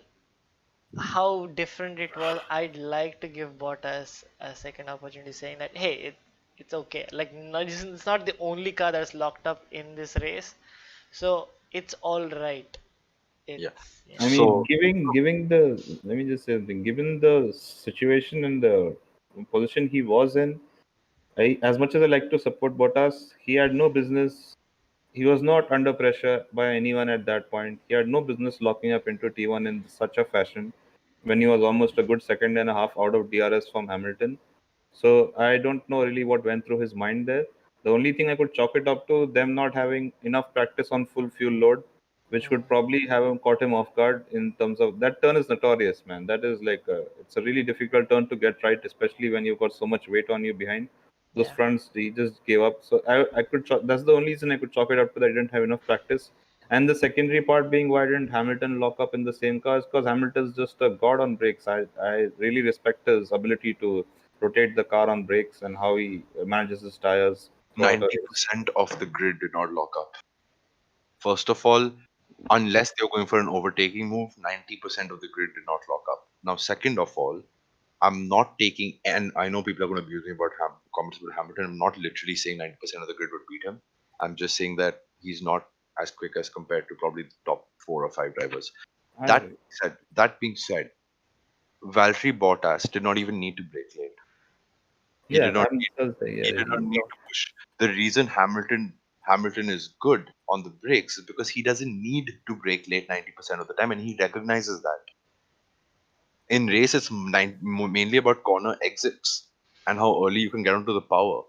how different it was, I'd like to give Bottas a second opportunity, saying that hey, it's okay. Like it's not the only car that's locked up in this race, so it's all right. Yeah. It's yeah. I mean, So giving the let me just say something. Given the situation and the position he was in, as much as I like to support Bottas, he had no business. He was not under pressure by anyone at that point. He had no business locking up into T1 in such a fashion when he was almost a good second and a half out of DRS from Hamilton. So I don't know really what went through his mind there. The only thing I could chalk it up to them not having enough practice on full fuel load, which would probably have caught him off guard in terms of that turn is notorious, man. That is like it's a really difficult turn to get right, especially when you've got so much weight on you behind. Those Yeah. fronts, he just gave up. So I could that's the only reason I could chalk it up to that I didn't have enough practice. And the secondary part being why didn't Hamilton lock up in the same cars? Because Hamilton's just a god on brakes. I really respect his ability to rotate the car on brakes and how he manages his tires throughout a race. 90% of the grid did not lock up. First of all, unless they're going for an overtaking move, 90% of the grid did not lock up. Now, second of all, I'm not taking, and I know people are going to abuse me about comments about Hamilton. I'm not literally saying 90% of the grid would beat him. I'm just saying that he's not as quick as compared to probably the top 4 or 5 drivers. I agree. That being said, Valtteri Bottas did not even need to brake late. He Yeah, did not I'm just he yeah, did not need to push. The reason Hamilton is good on the brakes is because he doesn't need to brake late 90% of the time, and he recognizes that. In race, it's mainly about corner exits and how early you can get onto the power.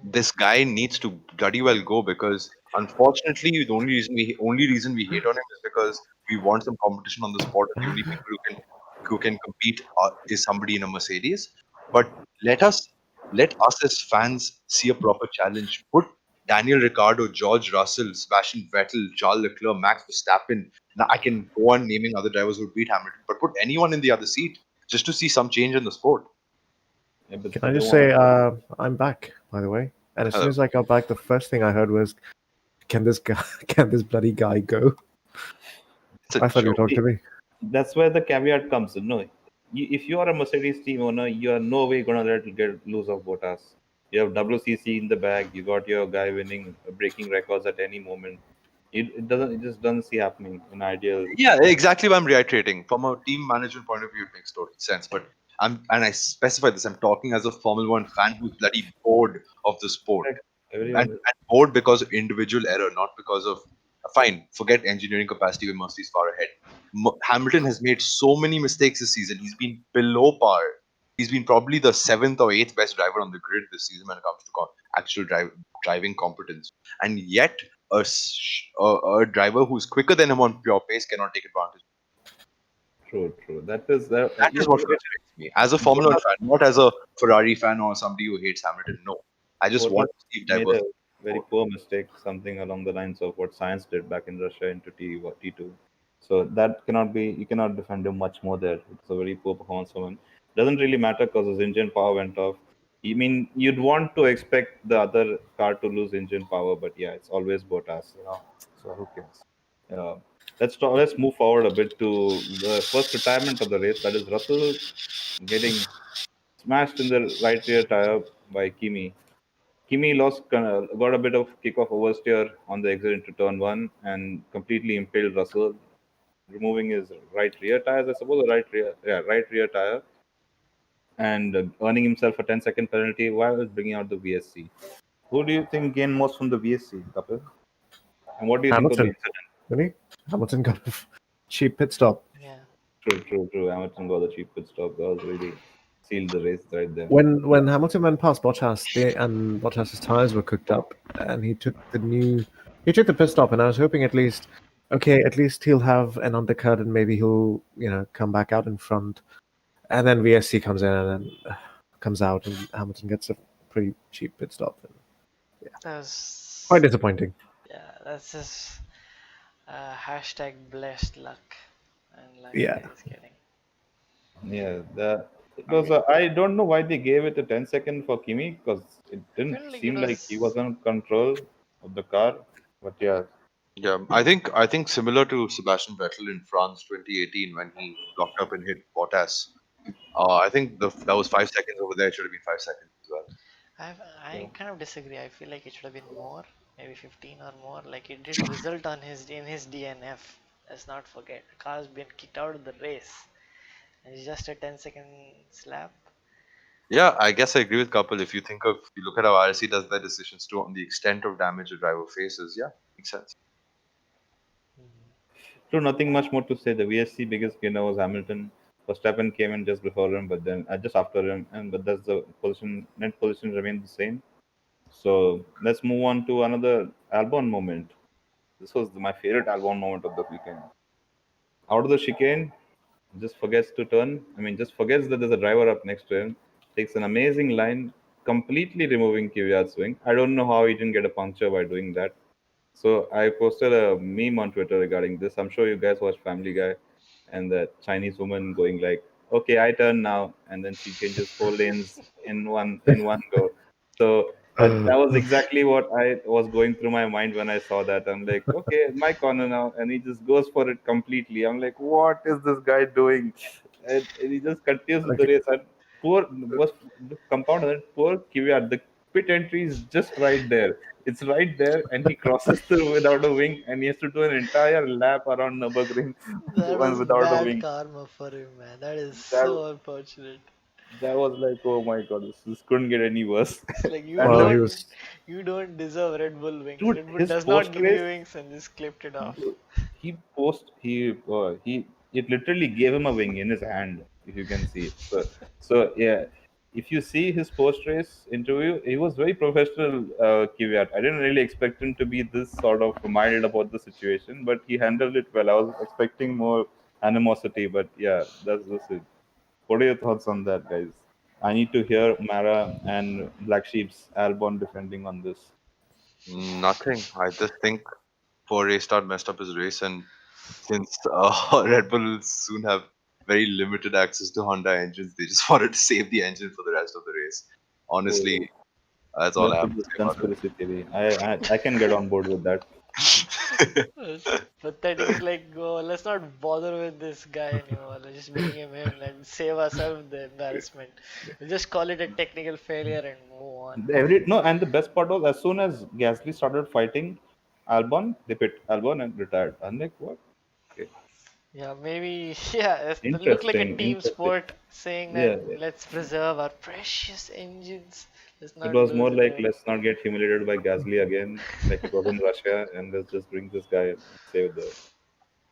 This guy needs to bloody well go because unfortunately the only reason we hate on him is because we want some competition on the spot and the only people who can compete is somebody in a Mercedes. But let us let us as fans see a proper challenge. Put Daniel Ricciardo, George Russell, Sebastian Vettel, Charles Leclerc, Max Verstappen. Now I can go on naming other drivers who beat Hamilton, but put anyone in the other seat just to see some change in the sport. yeah, but Can they I don't just want say, to. I'm back, by the way. And as soon Hello. as I got back, the first thing I heard was, "Can this guy, can this bloody guy go?" It's a I thought you were joke. talking to me. That's where the caveat comes in. No, if you are a Mercedes team owner, you are no way gonna let it get loose of Bottas. You have WCC in the bag. You got your guy winning, breaking records at any moment. It just doesn't see happening in ideal. Yeah, exactly what I'm reiterating. From a team management point of view, it makes total sense. But I specify this, I'm talking as a Formula One fan who's bloody bored of the sport. Correct. And bored because of individual error, not because of fine, forget engineering capacity where Mercy's far ahead. Hamilton has made so many mistakes this season. He's been below par. He's been probably the seventh or eighth best driver on the grid this season when it comes to actual driving competence. And yet, a driver who's quicker than him on pure pace cannot take advantage. True, true. That is that. That is what frustrates me. As a Formula One fan, not as a Ferrari fan or somebody who hates Hamilton. No, I just want to see made a diversity. very poor mistake, something along the lines of what science did back in Russia into T2. So that cannot be, you cannot defend him much more there. It's a very poor performance from him. Doesn't really matter because his engine power went off. I mean, you'd want to expect the other car to lose engine power, but yeah, it's always Bottas, you know. So who cares? Uh, let's move forward a bit to the first retirement of the race. That is Russell getting smashed in the right rear tire by Kimi. Kimi got a bit of kickoff oversteer on the exit into turn one and completely impaled Russell, removing his right rear tires, I suppose, right rear tire, and earning himself a 10-second penalty while bringing out the VSC. Who do you think gained most from the VSC, Kapil? And what do you think of the Hamilton. incident? Really? Hamilton got a cheap pit stop. Yeah. True. Hamilton got the cheap pit stop. That was really sealed the race right there. When Hamilton went past Bottas, and Bottas's tires were cooked up, and he took the pit stop, and I was hoping at least he'll have an undercut, and maybe he'll come back out in front, and then VSC comes in and then comes out, and Hamilton gets a pretty cheap pit stop. And, That was quite disappointing. Yeah, that's just hashtag blessed luck and luck Yeah. is getting. Yeah, it was. I don't know why they gave it a 10-second for Kimi because it didn't Felt like seem it like he was on control of the car. But yeah, Yeah, I think similar to Sebastian Vettel in France 2018 when he locked up and hit Bottas. I think that was 5 seconds over there. It should have been 5 seconds as well. I kind of disagree. I feel like it should have been more, maybe 15 or more. Like it did result on his DNF. Let's not forget, the car's been kicked out of the race. And it's just a 10-second slap. Yeah, I guess I agree with Kapil. If you look at how IRC does their decisions too on the extent of damage a driver faces, yeah, makes sense. true. Nothing much more to say. The VSC biggest gainer was Hamilton. Verstappen came in just before him, but then just after him, but that's the net position remained the same. So let's move on to another Albon moment. This was my favorite Albon moment of the weekend. Out of the chicane, just forgets to turn. I mean, just forgets that there's a driver up next to him. Takes an amazing line, completely removing Kvyat's wing. I don't know how he didn't get a puncture by doing that. So I posted a meme on Twitter regarding this. I'm sure you guys watch Family Guy, and the Chinese woman going like, "Okay, I turn now," and then she changes 4 lanes in one go. So that was exactly what I was going through my mind when I saw that. I'm like, "Okay, my corner now," and he just goes for it completely. I'm like, "What is this guy doing?" And he just continues with the race. And poor was the compound on it. Poor Kvyat. The pit entry is just right there. It's right there, and he crosses through without a wing, and he has to do an entire lap around Nurburgring That was without a bad wing. karma for him, man. That is That so unfortunate. that was like, oh my god, this couldn't get any worse. It's like And Well, he was. you don't deserve Red Bull wings. dude, Red Bull his does not post give you race, wings and just clipped it off. he it literally gave him a wing in his hand, if you can see it. So yeah, if you see his post race interview, he was very professional. Kvyat. I didn't really expect him to be this sort of mild about the situation, but he handled it well. I was expecting more animosity, but yeah, that's it. What are your thoughts on that, guys? I need to hear Mara and Black Sheep's Albon defending on this. Nothing. I just think poor restart messed up his race, and since Red Bull will soon have very limited access to Honda engines, they just wanted to save the engine for the rest of the race. Oh, Honestly, that's all I that's a have to good say about conspiracy theory. I can get on board with that. it. It's pathetic. It's like, oh, let's not bother with this guy anymore. Let's just bring him in and save ourselves the embarrassment. We'll just call it a technical failure and move on. No, and the best part was as soon as Gasly started fighting, Albon. They pit Albon and retired. I'm like, what? Okay. Yeah, maybe. Yeah, it looked like a Interesting. team Interesting. sport saying that Yeah, yeah. let's preserve our precious engines. Let's It not was more lose like them. let's not get humiliated by Gasly again, like it was in Russia, and let's just bring this guy and save the.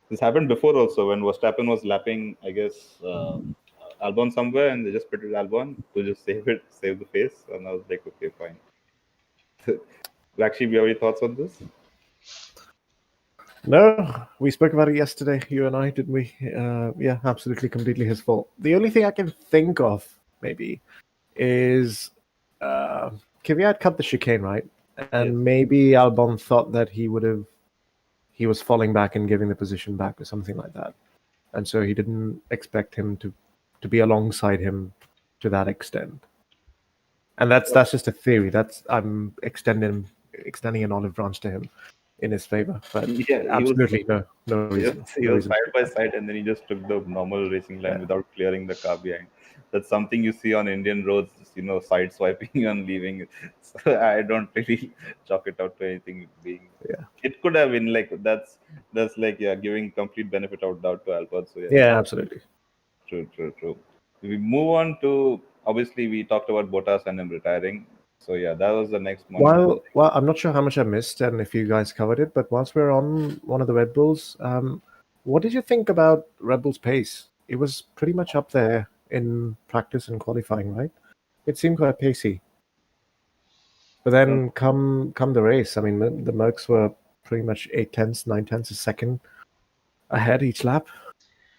This happened before also when Verstappen was lapping, I guess, Albon somewhere, and they just pitted Albon to just save it, save the face, and I was like, okay, fine. BlackSheep, you have any thoughts on this? No, we spoke about it yesterday, you and I, didn't we? Yeah, absolutely, completely his fault. The only thing I can think of, maybe, is Kvyat cut the chicane, right? And Yes. maybe Albon thought that he was falling back and giving the position back or something like that. And so he didn't expect him to be alongside him to that extent. And that's just a theory. That's I'm extending an olive branch to him in his favor. But Yeah, absolutely no reason. he No was reason to side do by that. side, and then he just took the normal racing line Yeah. without clearing the car behind. That's something you see on Indian roads, side swiping and leaving. So I don't really chalk it out to anything being. Yeah. It could have been like that's like giving complete benefit of doubt to Albert. So yeah, Yeah, absolutely. true, true, true. We move on to obviously we talked about Bottas and him retiring. So yeah, that was the next monumental. Well, I'm not sure how much I missed and if you guys covered it, but whilst we're on one of the Red Bulls, what did you think about Red Bull's pace? It was pretty much up there in practice and qualifying, right? It seemed quite pacey. But then come the race, I mean, the Mercs were pretty much 8/10, 9/10 a second ahead each lap.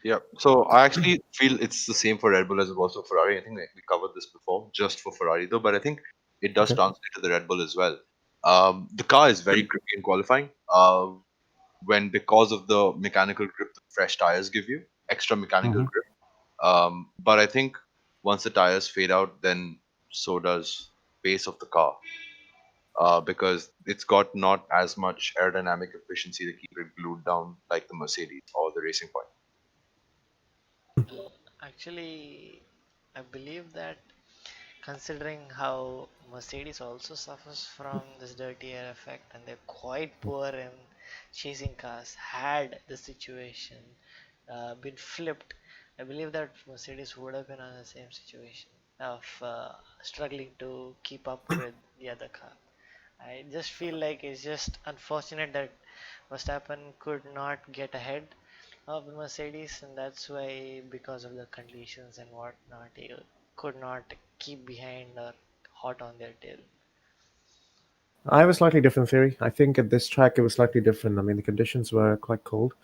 Yeah. So I actually feel it's the same for Red Bull as it was for Ferrari. I think we covered this before, just for Ferrari though, but I think it does Okay. translate to the Red Bull as well. The car is very grippy in qualifying. When because of the mechanical grip the fresh tires give you, extra mechanical Mhm. grip. But I think once the tires fade out, then so does pace of the car. Because it's got not as much aerodynamic efficiency to keep it glued down like the Mercedes or the Racing Point. Actually, I believe that considering how Mercedes also suffers from this dirty air effect and they're quite poor in chasing cars, had the situation been flipped, I believe that Mercedes would have been in the same situation of struggling to keep up with the other car. I just feel like it's just unfortunate that Verstappen could not get ahead of the Mercedes, and that's why, because of the conditions and whatnot, he could not keep behind or hot on their tail. I have a slightly different theory. I think at this track it was slightly different. I mean, the conditions were quite cold.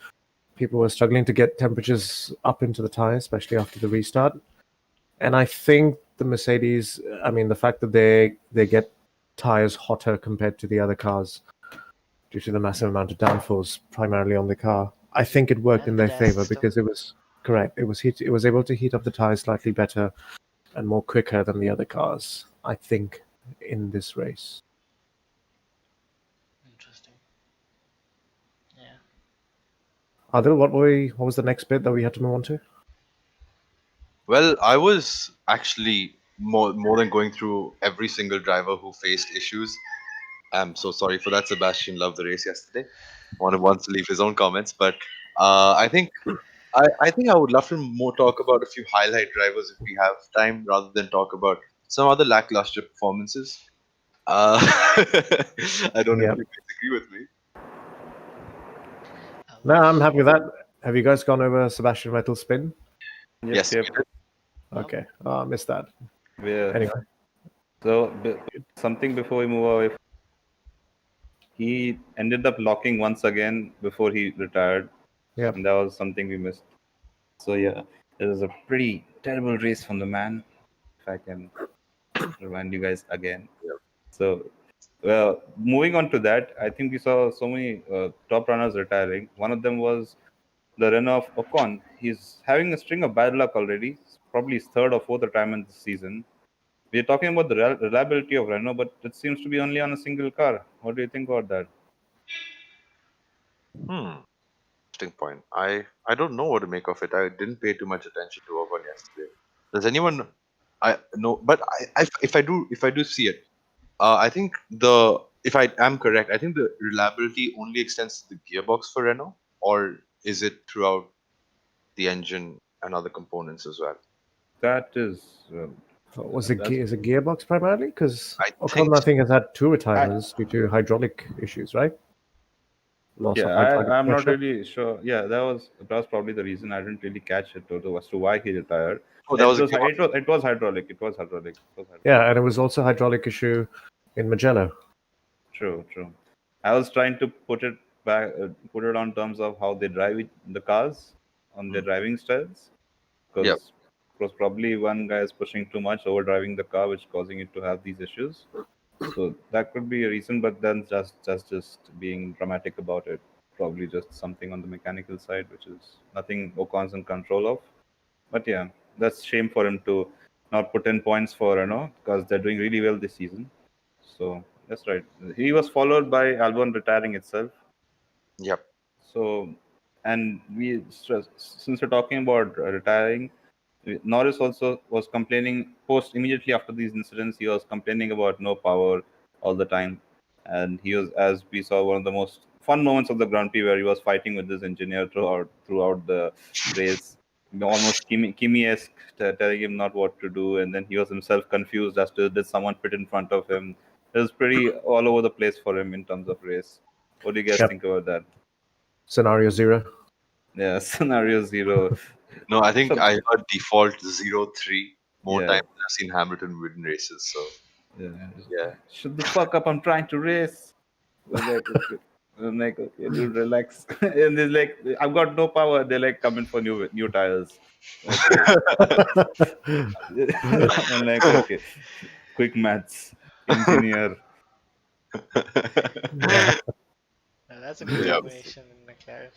People were struggling to get temperatures up into the tires, especially after the restart. And I think the Mercedes, I mean, the fact that they get tires hotter compared to the other cars due to the massive amount of downforce, primarily on the car, I think it worked in And the their DAS favor system. because it was correct. It was able to heat up the tires slightly better and more quicker than the other cars. I think in this race. Interesting. Yeah. Adil, what was the next bit that we had to move on to? Well, I was actually more than going through every single driver who faced issues. I'm so sorry for that. Sebastian loved the race yesterday. Wants to leave his own comments, but I think I think I would love to more talk about a few highlight drivers if we have time, rather than talk about some other lackluster performances. Uh, I don't know if Yeah. you disagree with me. No, I'm We, happy with that. Have you guys gone over Sebastian Vettel's spin? Yes, Yes, yep. we did. yep. Okay. Oh, I missed that. Yeah. Anyway. So something before we move away, he ended up locking once again before he retired, Yeah. and that was something we missed. So yeah, it was a pretty terrible race from the man, if I can remind you guys again. Yeah. So, well, moving on to that, I think we saw so many top runners retiring. One of them was the runner of Ocon. He's having a string of bad luck already. It's probably his third or fourth retirement this season. We're talking about the reliability of Renault, but it seems to be only on a single car. What do you think about that? Interesting point. I don't know what to make of it. I didn't pay too much attention to Ocon yesterday. Does anyone? I no, but if I do see it, I think the if I am correct, I think the reliability only extends to the gearbox for Renault, or is it throughout the engine and other components as well? That is, Was it that's, is it gearbox primarily? Because I Ocon, think I think, has had 2 I, retirements due to hydraulic issues, right? Loss yeah, of hydraulic I'm not pressure. really sure. Yeah, that was probably the reason I didn't really catch it as to why he retired. oh, that It was a was gearbox. it was hydraulic. It was hydraulic. It was hydraulic. Yeah, and it was also a hydraulic issue in Mugello. True, true. I was trying to put it on terms of how they drive the cars, on their Mm. driving styles, Yep. because probably one guy is pushing too much, over driving the car, which causing it to have these issues. So that could be a reason, but then just being dramatic about it, probably just something on the mechanical side, which is nothing Ocon's in control of. But yeah, that's shame for him to not put in points for because they're doing really well this season. So that's right. He was followed by Albon retiring itself. Yep. So, and since we're talking about retiring, Norris also was complaining immediately after these incidents. He was complaining about no power all the time, and he was, as we saw, one of the most fun moments of the Grand Prix where he was fighting with his engineer throughout the race, almost Kimi-esque, telling him not what to do, and then he was himself confused as to did someone pit in front of him. It was pretty all over the place for him in terms of race. What do you guys Yep. think about that? Scenario 0. Yeah, scenario zero. No, I think So I heard default 0-3 more yeah, times than I've seen Hamilton win races. So yeah. yeah. Shut the fuck up! I'm trying to race. We're like, okay. I'm like, okay, dude, relax. And they're like, I've got no power. They're like, coming for new tires. Okay. I'm like, okay, quick maths, engineer. That's a good Yeah. combination in McLaren.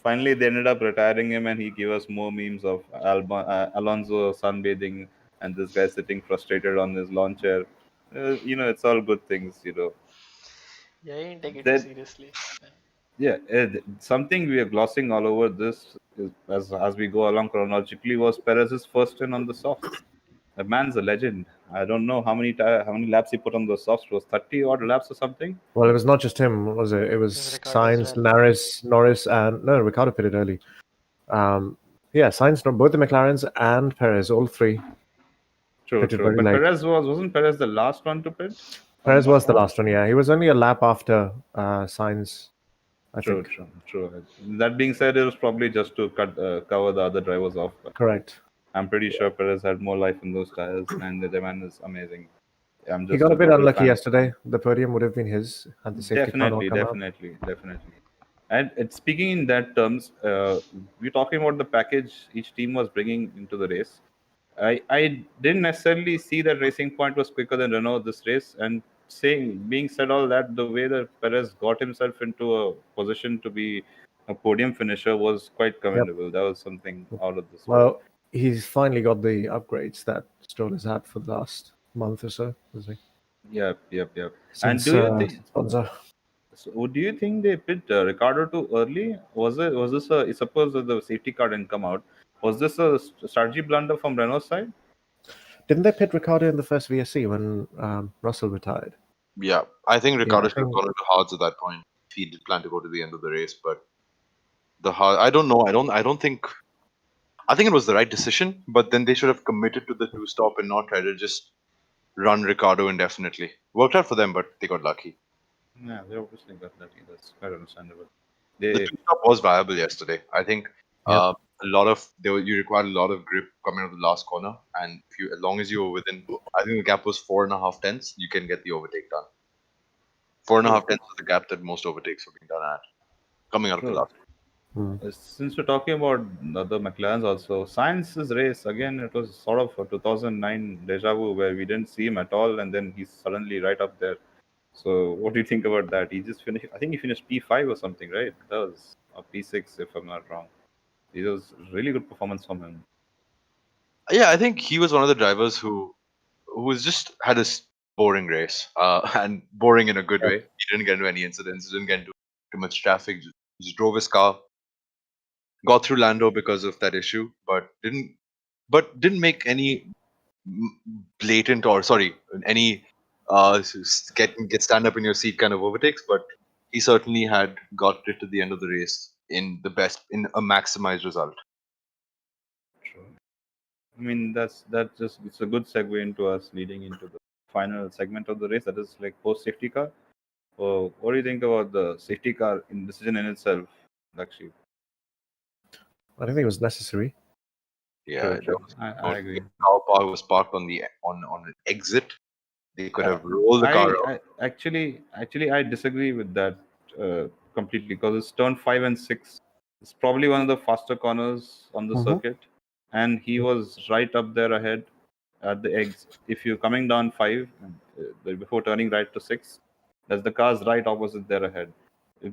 Finally, they ended up retiring him, and he gave us more memes of Alonso sunbathing and this guy sitting frustrated on his lawn chair. It's all good things. Yeah, he didn't take it too That seriously. Yeah, something we are glossing all over this is, as we go along chronologically, was Perez's first win on the softs. The man's a legend. I don't know how many laps he put on the softs. It was 30 odd laps or something. Well, it was not just him, was it? It It was was Ricardo as Sainz, well. Norris, and no, Ricardo pitted early. Yeah, Sainz, both the McLarens and Perez, all three True, pitted true. very But late. wasn't Perez the last one to pit? If I'm Perez not was the wrong. last one. Yeah, he was only a lap after Sainz, I True, think. true, true. That being said, it was probably just to cover the other drivers off. But Correct. I'm pretty sure Perez had more life in those tires, and the man is amazing. I'm He just got a a bit total unlucky fan. yesterday. The podium would have been his had the safety car not Definitely, come out. definitely, definitely. And speaking in that terms, we're talking about the package each team was bringing into the race. I didn't necessarily see that Racing Point was quicker than Renault this race. And being said all that, the way that Perez got himself into a position to be a podium finisher was quite Yep. commendable. That was something out of this world. Well, he's finally got the upgrades that Stroll has had for the last month or so, hasn't he? Yep, yep, yep. And Since sponsor. So, do you think they pit Ricardo too early? Was this a? I suppose that the safety car didn't come out. Was this a strategy blunder from Renault's side? Didn't they pit Ricardo in the first VSC when Russell retired? Yeah. I think Yeah, Ricardo I should have think. gone into hards at that point if he did plan to go to the end of the race, but the hard I don't know. I think it was the right decision, but then they should have committed to the two stop and not try to just run Ricardo indefinitely. Worked out for them, but they got lucky. Yeah, they obviously got lucky. That's quite understandable. The They two stop was viable yesterday. I think Yep. a lot of you required a lot of grip coming out of the last corner, and if you as long as you were within, I think the gap was 4.5 tenths, you can get the overtake done. 4.5 tenths is the gap that most overtakes have been done at coming out of the true. last. Since we're talking about the McLarens also, Sainz's race again, it was sort of a 2009 deja vu where we didn't see him at all, and then he's suddenly right up there. So, what do you think about that? He just finished. I think he finished P5 or something, right? That was or P6 if I'm not wrong. It was really good performance from him. Yeah, I think he was one of the drivers who was just had a boring race, and boring in a good Yep. way. He didn't get into any incidents, didn't get into too much traffic. Just drove his car, got through Lando because of that issue, but didn't make any blatant or sorry any get stand up in your seat kind of overtakes, but he certainly had got it to the end of the race in a maximized result. True. I mean, that just it's a good segue into us leading into the final segment of the race. That is like post safety car. Oh, what do you think about the safety car in decision in itself, BlackSheep? I don't think it was necessary. Yeah, True, true. I agree. Our car was parked on an exit. They could have rolled the car out. I actually I disagree with that completely because it's turn 5 and 6. It's probably one of the faster corners on the Mhm. circuit, and he was right up there ahead at the exit. If you're coming down 5 before turning right to 6, that's the car's right opposite there ahead.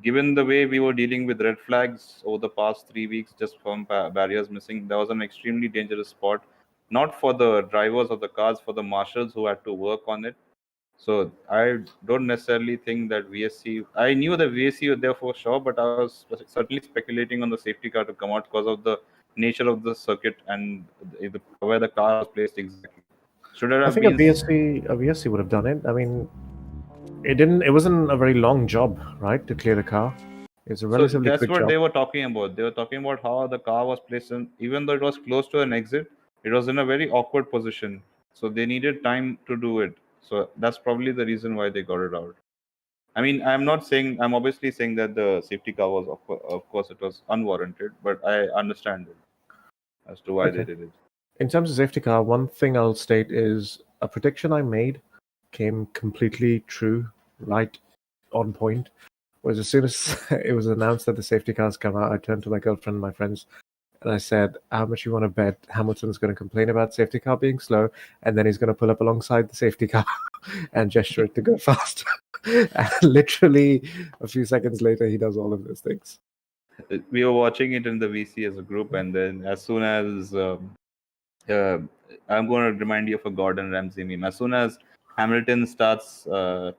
Given the way we were dealing with red flags over the past 3 weeks, just from barriers missing, that was an extremely dangerous spot. Not for the drivers of the cars, for the marshals who had to work on it. So I don't necessarily think that VSC. I knew that VSC were there for sure, but I was certainly speculating on the safety car to come out because of the nature of the circuit and where the car was placed exactly. Should it I have think a been? VSC would have done it. I mean, it didn't. It wasn't a very long job, right, to clear the car. It's a So relatively that's quick what job. they were talking about. They were talking about how the car was placed in, even though it was close to an exit, it was in a very awkward position. So they needed time to do it. So that's probably the reason why they got it out. I mean, I'm not saying, I'm obviously saying that the safety car was, of course, it was unwarranted, but I understand it as to why they Okay. did it. In terms of safety car, one thing I'll state is a prediction I made came completely true, right on point. Was as soon as it was announced that the safety cars come out, I turned to my girlfriend and my friends and I said, "How much you want to bet Hamilton's going to complain about safety car being slow, and then he's going to pull up alongside the safety car and gesture it to go faster?" And literally a few seconds later, he does all of those things. We were watching it in the VC as a group, and then as soon as uh, I'm going to remind you of a Gordon Ramsay meme. As soon as Hamilton starts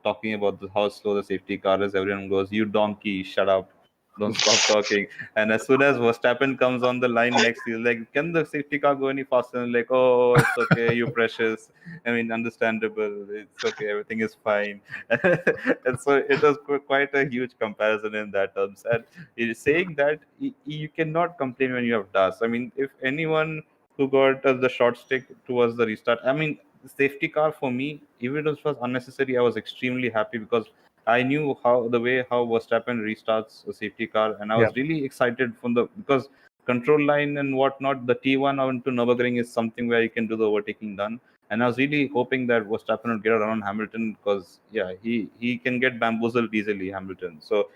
talking about how slow the safety car is, everyone goes, "You donkey, shut up. Don't stop talking." And as soon as Verstappen comes on the line next, he's like, "Can the safety car go any faster?" And like, "Oh, it's okay, you precious. I mean, understandable. It's okay, everything is fine." And so it was quite a huge comparison in that terms. And it is saying that you cannot complain when you have dust. I mean, if anyone who got the short stick towards the restart. I mean, the safety car for me, even if it was unnecessary, I was extremely happy because I knew how Verstappen restarts a safety car, and I was Yeah. really excited because control line and whatnot. The T1 onto Nurburgring is something where you can do the overtaking done, and I was really hoping that Verstappen would get around Hamilton because he can get bamboozled easily, Hamilton. So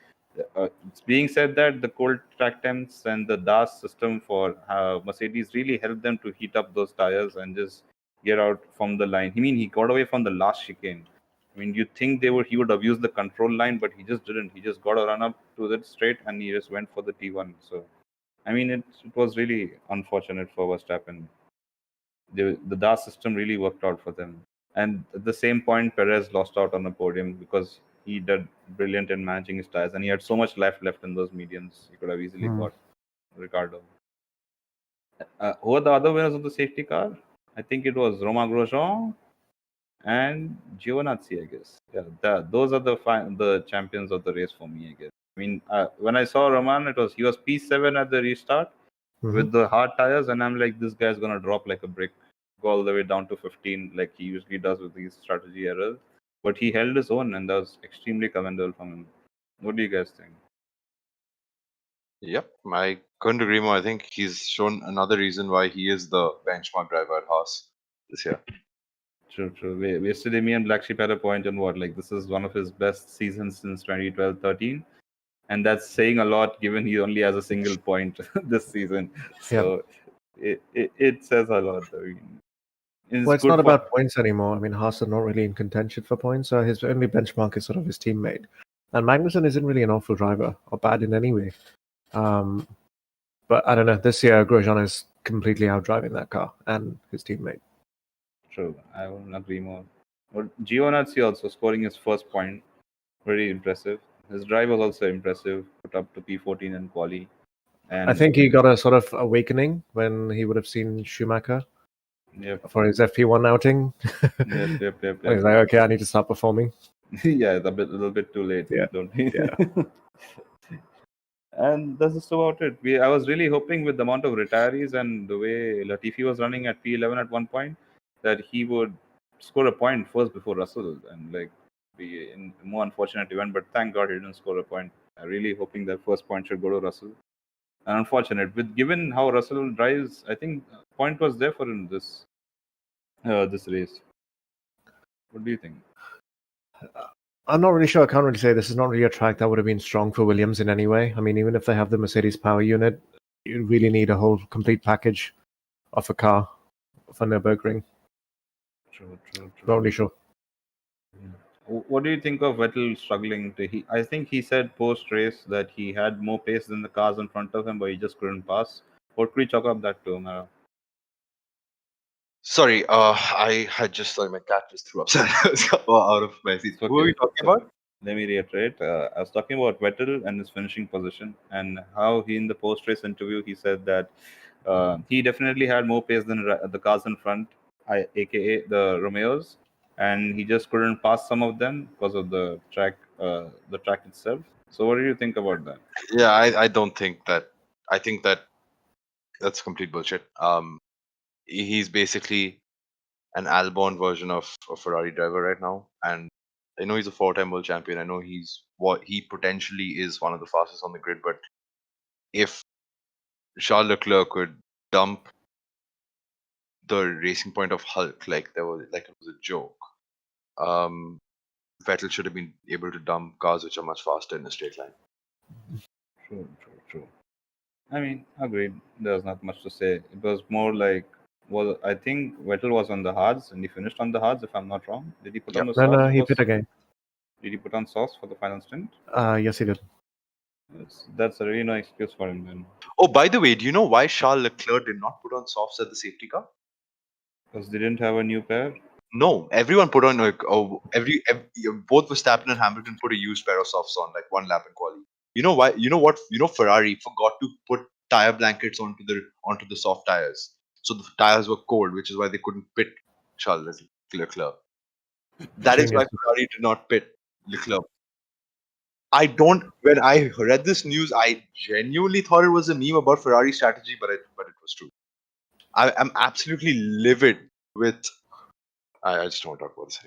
it's being said that the cold track temps and the DAS system for Mercedes really helped them to heat up those tires and just get out from the line. I mean, he got away from the last chicane. I mean, you think he would have used the control line, but he just didn't. He just got a run up to the straight and he just went for the T1. So, I mean, it was really unfortunate for Verstappen. The DAS system really worked out for them. And at the same point, Perez lost out on the podium because he did brilliant in managing his tires, and he had so much life left in those mediums. He could have easily got Ricardo. Who are the other winners of the safety car? I think it was Romain Grosjean and Giovinazzi, I guess. Yeah, those are the champions of the race for me, I guess. I mean, when I saw Roman, he was P7 at the restart with the hard tires, and I'm like, this guy's gonna drop like a brick, go all the way down to 15, like he usually does with these strategy errors. But he held his own, and that was extremely commendable from him. What do you guys think? Yep, I couldn't agree more. I think he's shown another reason why he is the benchmark driver at Haas this year. True. Yesterday, me and BlackSheep had a point on what, like, this is one of his best seasons since 2012-13. And that's saying a lot given he only has a single point this season. So it says a lot. I mean, Well, it's good not for about points anymore. I mean, Haas are not really in contention for points, so his only benchmark is sort of his teammate. And Magnussen isn't really an awful driver or bad in any way. But I don't know. This year, Grosjean is completely outdriving that car and his teammate. True, I wouldn't agree more. But Giovinazzi also scoring his first point, very impressive. His drive was also impressive, put up to P14 in quali. And I think he got a sort of awakening when he would have seen Schumacher Yep. for his FP1 outing. Yep. And he's like, okay, I need to start performing. Yeah, it's a little bit too late. Yeah, Don't we? yeah. And that's just about it. I was really hoping with the amount of retirees and the way Latifi was running at P11 at one point that he would score a point first before Russell and like be in a more unfortunate event. But thank God he didn't score a point. I'm really hoping that first point should go to Russell. And unfortunate, with given how Russell drives, I think point was there for him this race. What do you think? I'm not really sure. I can't really say. This is not really a track that would have been strong for Williams in any way. I mean, even if they have the Mercedes power unit, you really need a whole complete package of a car for Nurburgring. True. Not really sure. What do you think of Vettel struggling to? I think he said post race that he had more pace than the cars in front of him, but he just couldn't pass. What could you chalk up that to, Mara? Sorry, I had just sorry, my cat just threw up out of my seat. It's Who are we okay. talking about? Let me reiterate. I was talking about Vettel and his finishing position, and how he in the post race interview he said that he definitely had more pace than the cars in front, aka the Romeos, and he just couldn't pass some of them because of the track itself. So, what do you think about that? Yeah, I don't think that. I think that that's complete bullshit. He's basically an Albon version of a Ferrari driver right now, and I know he's a four-time world champion. I know he's what he potentially is one of the fastest on the grid, but if Charles Leclerc could dump the racing point of Hulk like it was a joke, Vettel should have been able to dump cars which are much faster in a straight line. True. I mean, agreed. There's not much to say. It was more like, I think Vettel was on the hards and he finished on the hards, if I'm not wrong. Did he put on the No, sauce? he pit again. Did he put on sauce for the final stint? Yes, he did. That's a really no excuse for him then. Oh, by the way, do you know why Charles Leclerc did not put on softs at the safety car? Because they didn't have a new pair. No, everyone put on both Verstappen and Hamilton put a used pair of softs on, like one lap in quali. You know why? You know what? You know Ferrari forgot to put tire blankets onto the soft tires, so the tires were cold, which is why they couldn't pit Charles Leclerc. That is why Ferrari did not pit Leclerc. When I read this news, I genuinely thought it was a meme about Ferrari strategy, but it was true. I'm absolutely livid with. I just don't want to talk about this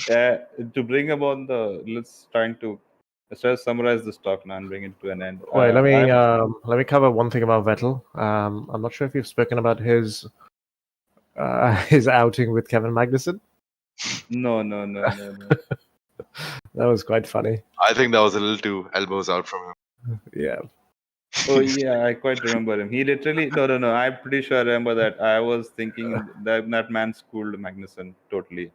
anymore. To bring about let's try to summarize this talk now and bring it to an end. Wait, let me cover one thing about Vettel. I'm not sure if you've spoken about his outing with Kevin Magnussen. No. That was quite funny. I think that was a little too elbows out from him. Yeah. Oh yeah, I quite remember him. He literally no. I'm pretty sure I remember that. I was thinking that man schooled Magnussen totally.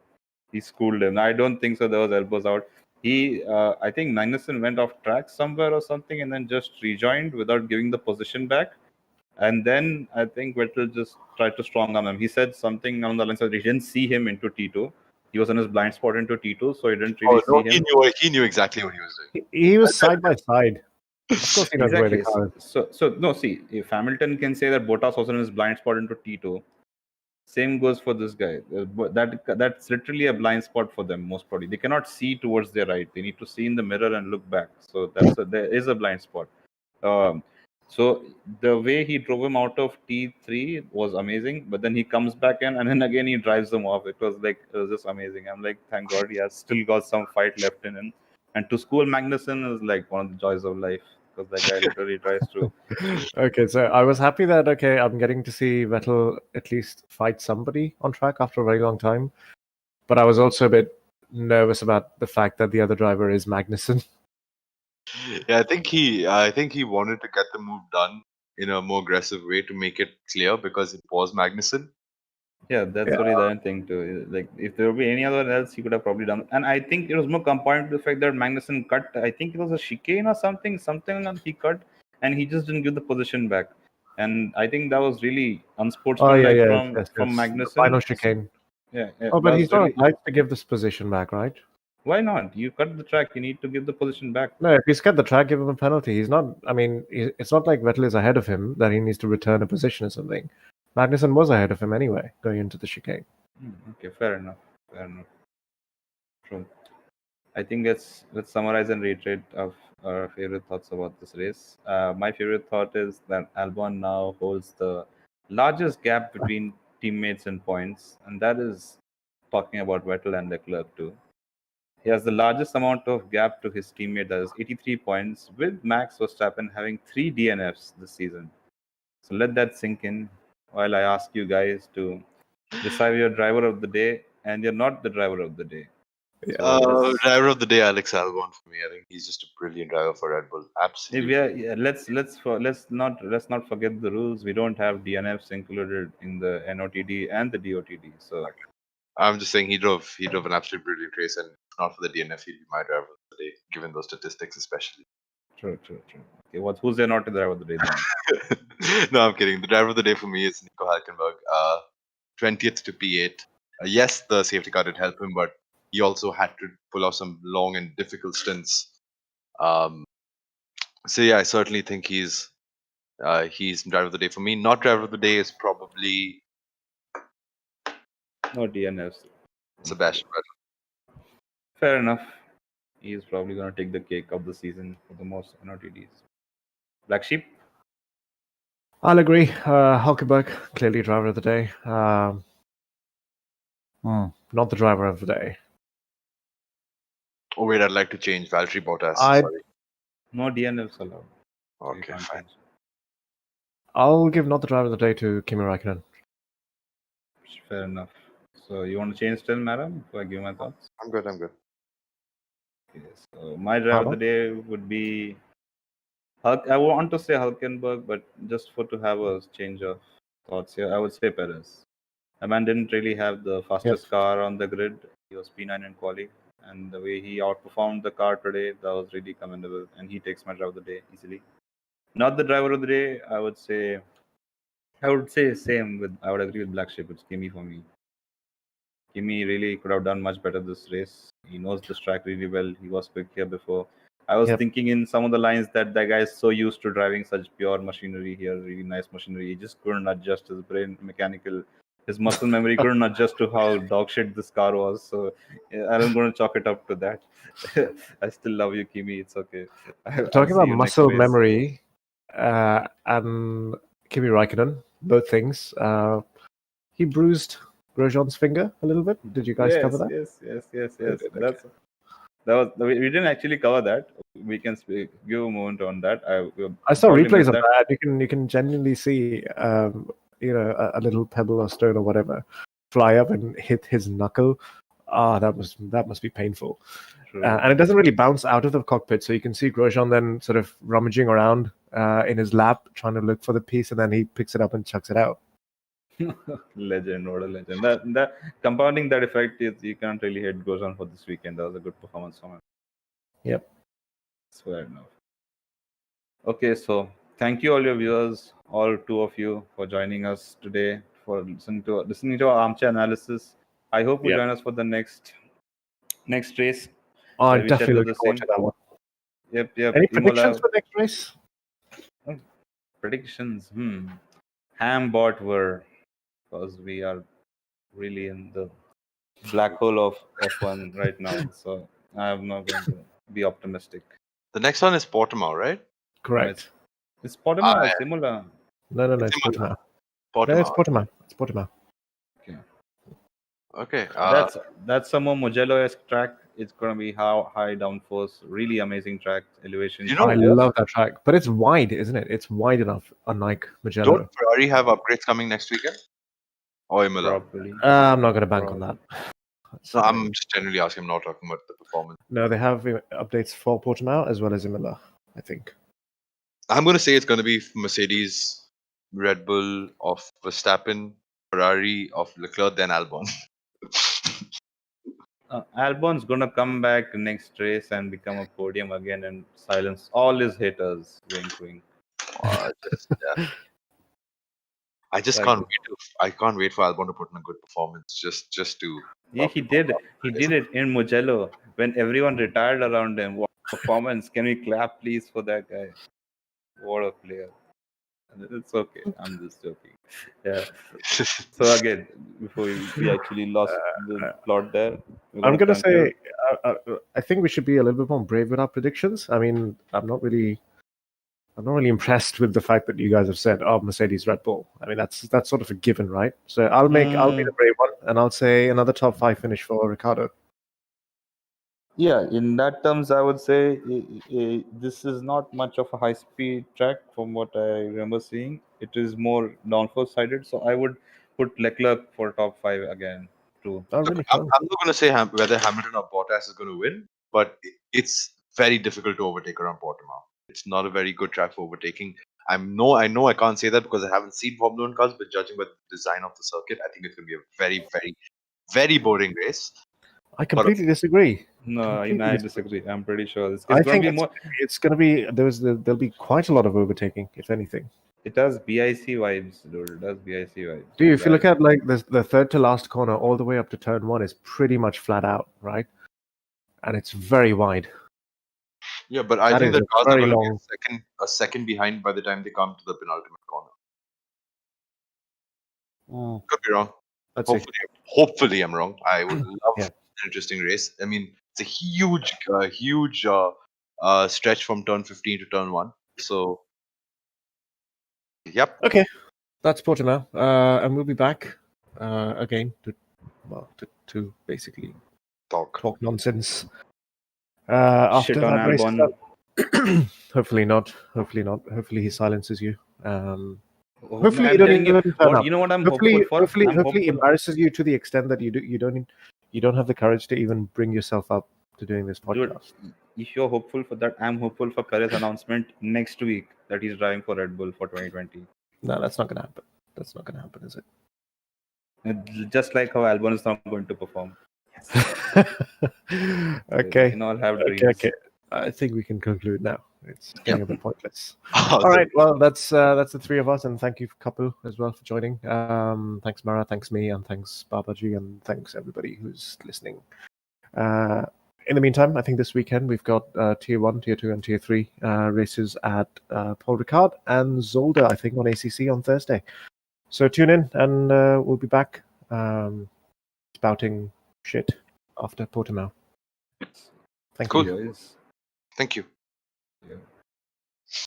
He schooled him. I don't think so. There was elbows out. I think Magnussen went off track somewhere or something, and then just rejoined without giving the position back. And then I think Vettel just tried to strong arm him. He said something along the lines of he didn't see him into T2. He was in his blind spot into T2, so he didn't really see him. He knew exactly what he was doing. He was side by side. Of course, he knows where the car is. So no. See, if Hamilton can say that Bottas was in his blind spot into T2, same goes for this guy. That's literally a blind spot for them. Most probably, they cannot see towards their right. They need to see in the mirror and look back. So there is a blind spot. So the way he drove him out of T3 was amazing, but then he comes back in and then again he drives them off. It was just amazing. I'm like, thank God he has still got some fight left in him. And to school Magnussen is like one of the joys of life because that guy literally tries to. Okay, so I was happy that I'm getting to see Vettel at least fight somebody on track after a very long time, but I was also a bit nervous about the fact that the other driver is Magnussen. Yeah, I think he wanted to get the move done in a more aggressive way to make it clear because it was Magnussen. Yeah, that's what I think too. Like, if there would be any other else, he could have probably done. And I think it was more compounded to the fact that Magnussen cut. I think it was a chicane or something he cut, and he just didn't give the position back. And I think that was really unsportsmanlike from Magnussen. The final chicane. Yeah. Oh, but he's not obliged to give this position back, right? Why not? You cut the track. You need to give the position back. No, if he's cut the track, give him a penalty. He's not. I mean, it's not like Vettel is ahead of him that he needs to return a position or something. Magnussen was ahead of him anyway, going into the chicane. Okay, fair enough. Fair enough. True. I think let's summarize and reiterate of our favorite thoughts about this race. My favorite thought is that Albon now holds the largest gap between teammates in points, and that is talking about Vettel and Leclerc too. He has the largest amount of gap to his teammate, that is 83 points, with Max Verstappen having 3 DNFs this season. So let that sink in while I ask you guys to decide your driver of the day, and you're not the driver of the day. So Driver of the day, Alex Albon for me. I think he's just a brilliant driver for Red Bull. Absolutely. let's not forget the rules. We don't have DNFs included in the NOTD and the DOTD. So I'm just saying he drove an absolutely brilliant race, and if not for the DNF, he'd be my driver of the day, given those statistics especially. True. Okay, who's not the driver of the day then? No, I'm kidding. The driver of the day for me is Nico Hülkenberg. 20th to P8. Yes, the safety car did help him, but he also had to pull off some long and difficult stints. So yeah, I certainly think he's driver of the day for me. Not driver of the day is probably No DNFs. Sebastian Vettel. Fair enough. He's probably going to take the cake of the season for the most NOTDs. BlackSheep? I'll agree. Hulkenberg, clearly driver of the day. Not the driver of the day. Oh wait, I'd like to change Valtteri Bottas. I- Sorry. No DNFs allowed. Okay, fine. I'll give not the driver of the day to Kimi Raikkonen. Fair enough. So you want to change still, madam, before I give my thoughts? I'm good. Okay, so my driver of the day would be I want to say Hulkenberg, but just to have a change of thoughts here, I would say Perez. A man didn't really have the fastest car on the grid. He was P9 in quali, and the way he outperformed the car today, that was really commendable. And he takes my driver of the day easily. Not the driver of the day. I would say same with. I would agree with BlackSheep. It's Kimi for me. Kimi really could have done much better this race. He knows this track really well. He was quick here before. I was thinking in some of the lines that guy is so used to driving such pure machinery here, really nice machinery. He just couldn't adjust his brain mechanical. His muscle memory couldn't adjust to how dog shit this car was. So I'm going to chalk it up to that. I still love you, Kimi. It's okay. Talking about muscle memory and Kimi Raikkonen, both things. He bruised Grosjean's finger a little bit. Did you guys cover that? Yes. We didn't actually cover that. We can give a moment on that. I saw replays of that. You can genuinely see, a little pebble or stone or whatever fly up and hit his knuckle. That must be painful. And it doesn't really bounce out of the cockpit, so you can see Grosjean then sort of rummaging around in his lap trying to look for the piece, and then he picks it up and chucks it out. Legend, what a legend. That compounding that effect is you can't really hit Grosjean for this weekend. That was a good performance from him. Yep. Fair enough. Okay, so thank you all your viewers, all two of you, for joining us today, for listening to our armchair analysis. I hope you join us for the next race. I'm definitely looking forward to that one. Yep. Any predictions for next race? Predictions? Ham-bot were, because we are really in the black hole of F1 right now. So I'm not going to be optimistic. The next one is Portimao, right? Correct. It's Portimao or Simula? No, it's Portimao. Portimao. No, it's Portimao. Okay. That's some more Mugello-esque track. It's going to be high downforce, really amazing track, elevation. I love that track, but it's wide, isn't it? It's wide enough, unlike Mugello. Don't Ferrari have upgrades coming next weekend? Or Imola? Probably. I'm not going to bank on that. So I'm just generally asking. I'm not talking about the performance. No, they have updates for Portimao as well as Imola, I think. I'm going to say it's going to be Mercedes, Red Bull of Verstappen, Ferrari of Leclerc, then Albon. Albon's going to come back next race and become a podium again and silence all his haters. Wink. I just can't wait. I can't wait for Albon to put in a good performance. Just to. Yeah, he did. He did it in Mugello when everyone retired around him. What performance! Can we clap, please, for that guy? What a player! It's okay. I'm just joking. Yeah. So again, before we actually lost the plot there, we're I'm gonna gonna say conclude. I think we should be a little bit more brave with our predictions. I mean, I'm not really impressed with the fact that you guys have said, "Oh, Mercedes, Red Bull." I mean, that's sort of a given, right? So I'll be the brave one, and I'll say another top 5 finish for Ricardo. Yeah, in that terms, I would say this is not much of a high-speed track from what I remember seeing. It is more downforce sided, so I would put Leclerc for top 5 again too. Oh, Look, really? I'm not going to say whether Hamilton or Bottas is going to win, but it's very difficult to overtake around Portimao. It's not a very good track for overtaking. I know I can't say that because I haven't seen Formula One cars, but judging by the design of the circuit, I think it's going to be a very, very, very boring race. I completely disagree. No, I disagree. I'm pretty sure it's I going think to be more. it's going to be there'll be quite a lot of overtaking, if anything. It has BIC vibes, dude. It has BIC vibes. Dude, if you look at like the third to last corner all the way up to turn 1 is pretty much flat out, right? And it's very wide. Yeah, but I That think is the a cars are very going to long. be a second behind by the time they come to the penultimate corner. Could be wrong. Let's see. Hopefully, I'm wrong. I would love Yeah. an interesting race. I mean, it's a huge stretch from turn 15 to turn 1. So, yep. Okay, that's Portimao, and we'll be back again to basically Talk. nonsense after Shit on that race. Albon. Hopefully not. Hopefully he silences you. Oh, Hopefully I'm you don't telling you, even turn up. you know what I'm Hopefully, hopeful for? I'm hopefully hopeful. embarrasses you to the extent that you don't have the courage to even bring yourself up to doing this podcast. Dude, if you're hopeful for that, I'm hopeful for Perez announcement next week that he's driving for Red Bull for 2020. No, that's not going to happen. That's not going to happen, is it? Just like how Albon is not going to perform. Okay. We can all have dreams. Okay. I think we can conclude now. It's getting a bit pointless. All right. Well, that's the three of us, and thank you, Couple, as well for joining. Thanks, Mara. Thanks, me, and thanks, BaBa.G, and thanks everybody who's listening. In the meantime, I think this weekend we've got Tier 1, Tier 2, and Tier 3 races at Paul Ricard and Zolder, I think, on ACC on Thursday. So tune in, and we'll be back spouting shit after Portimao. Thank you. Boys. Thank you. Yeah.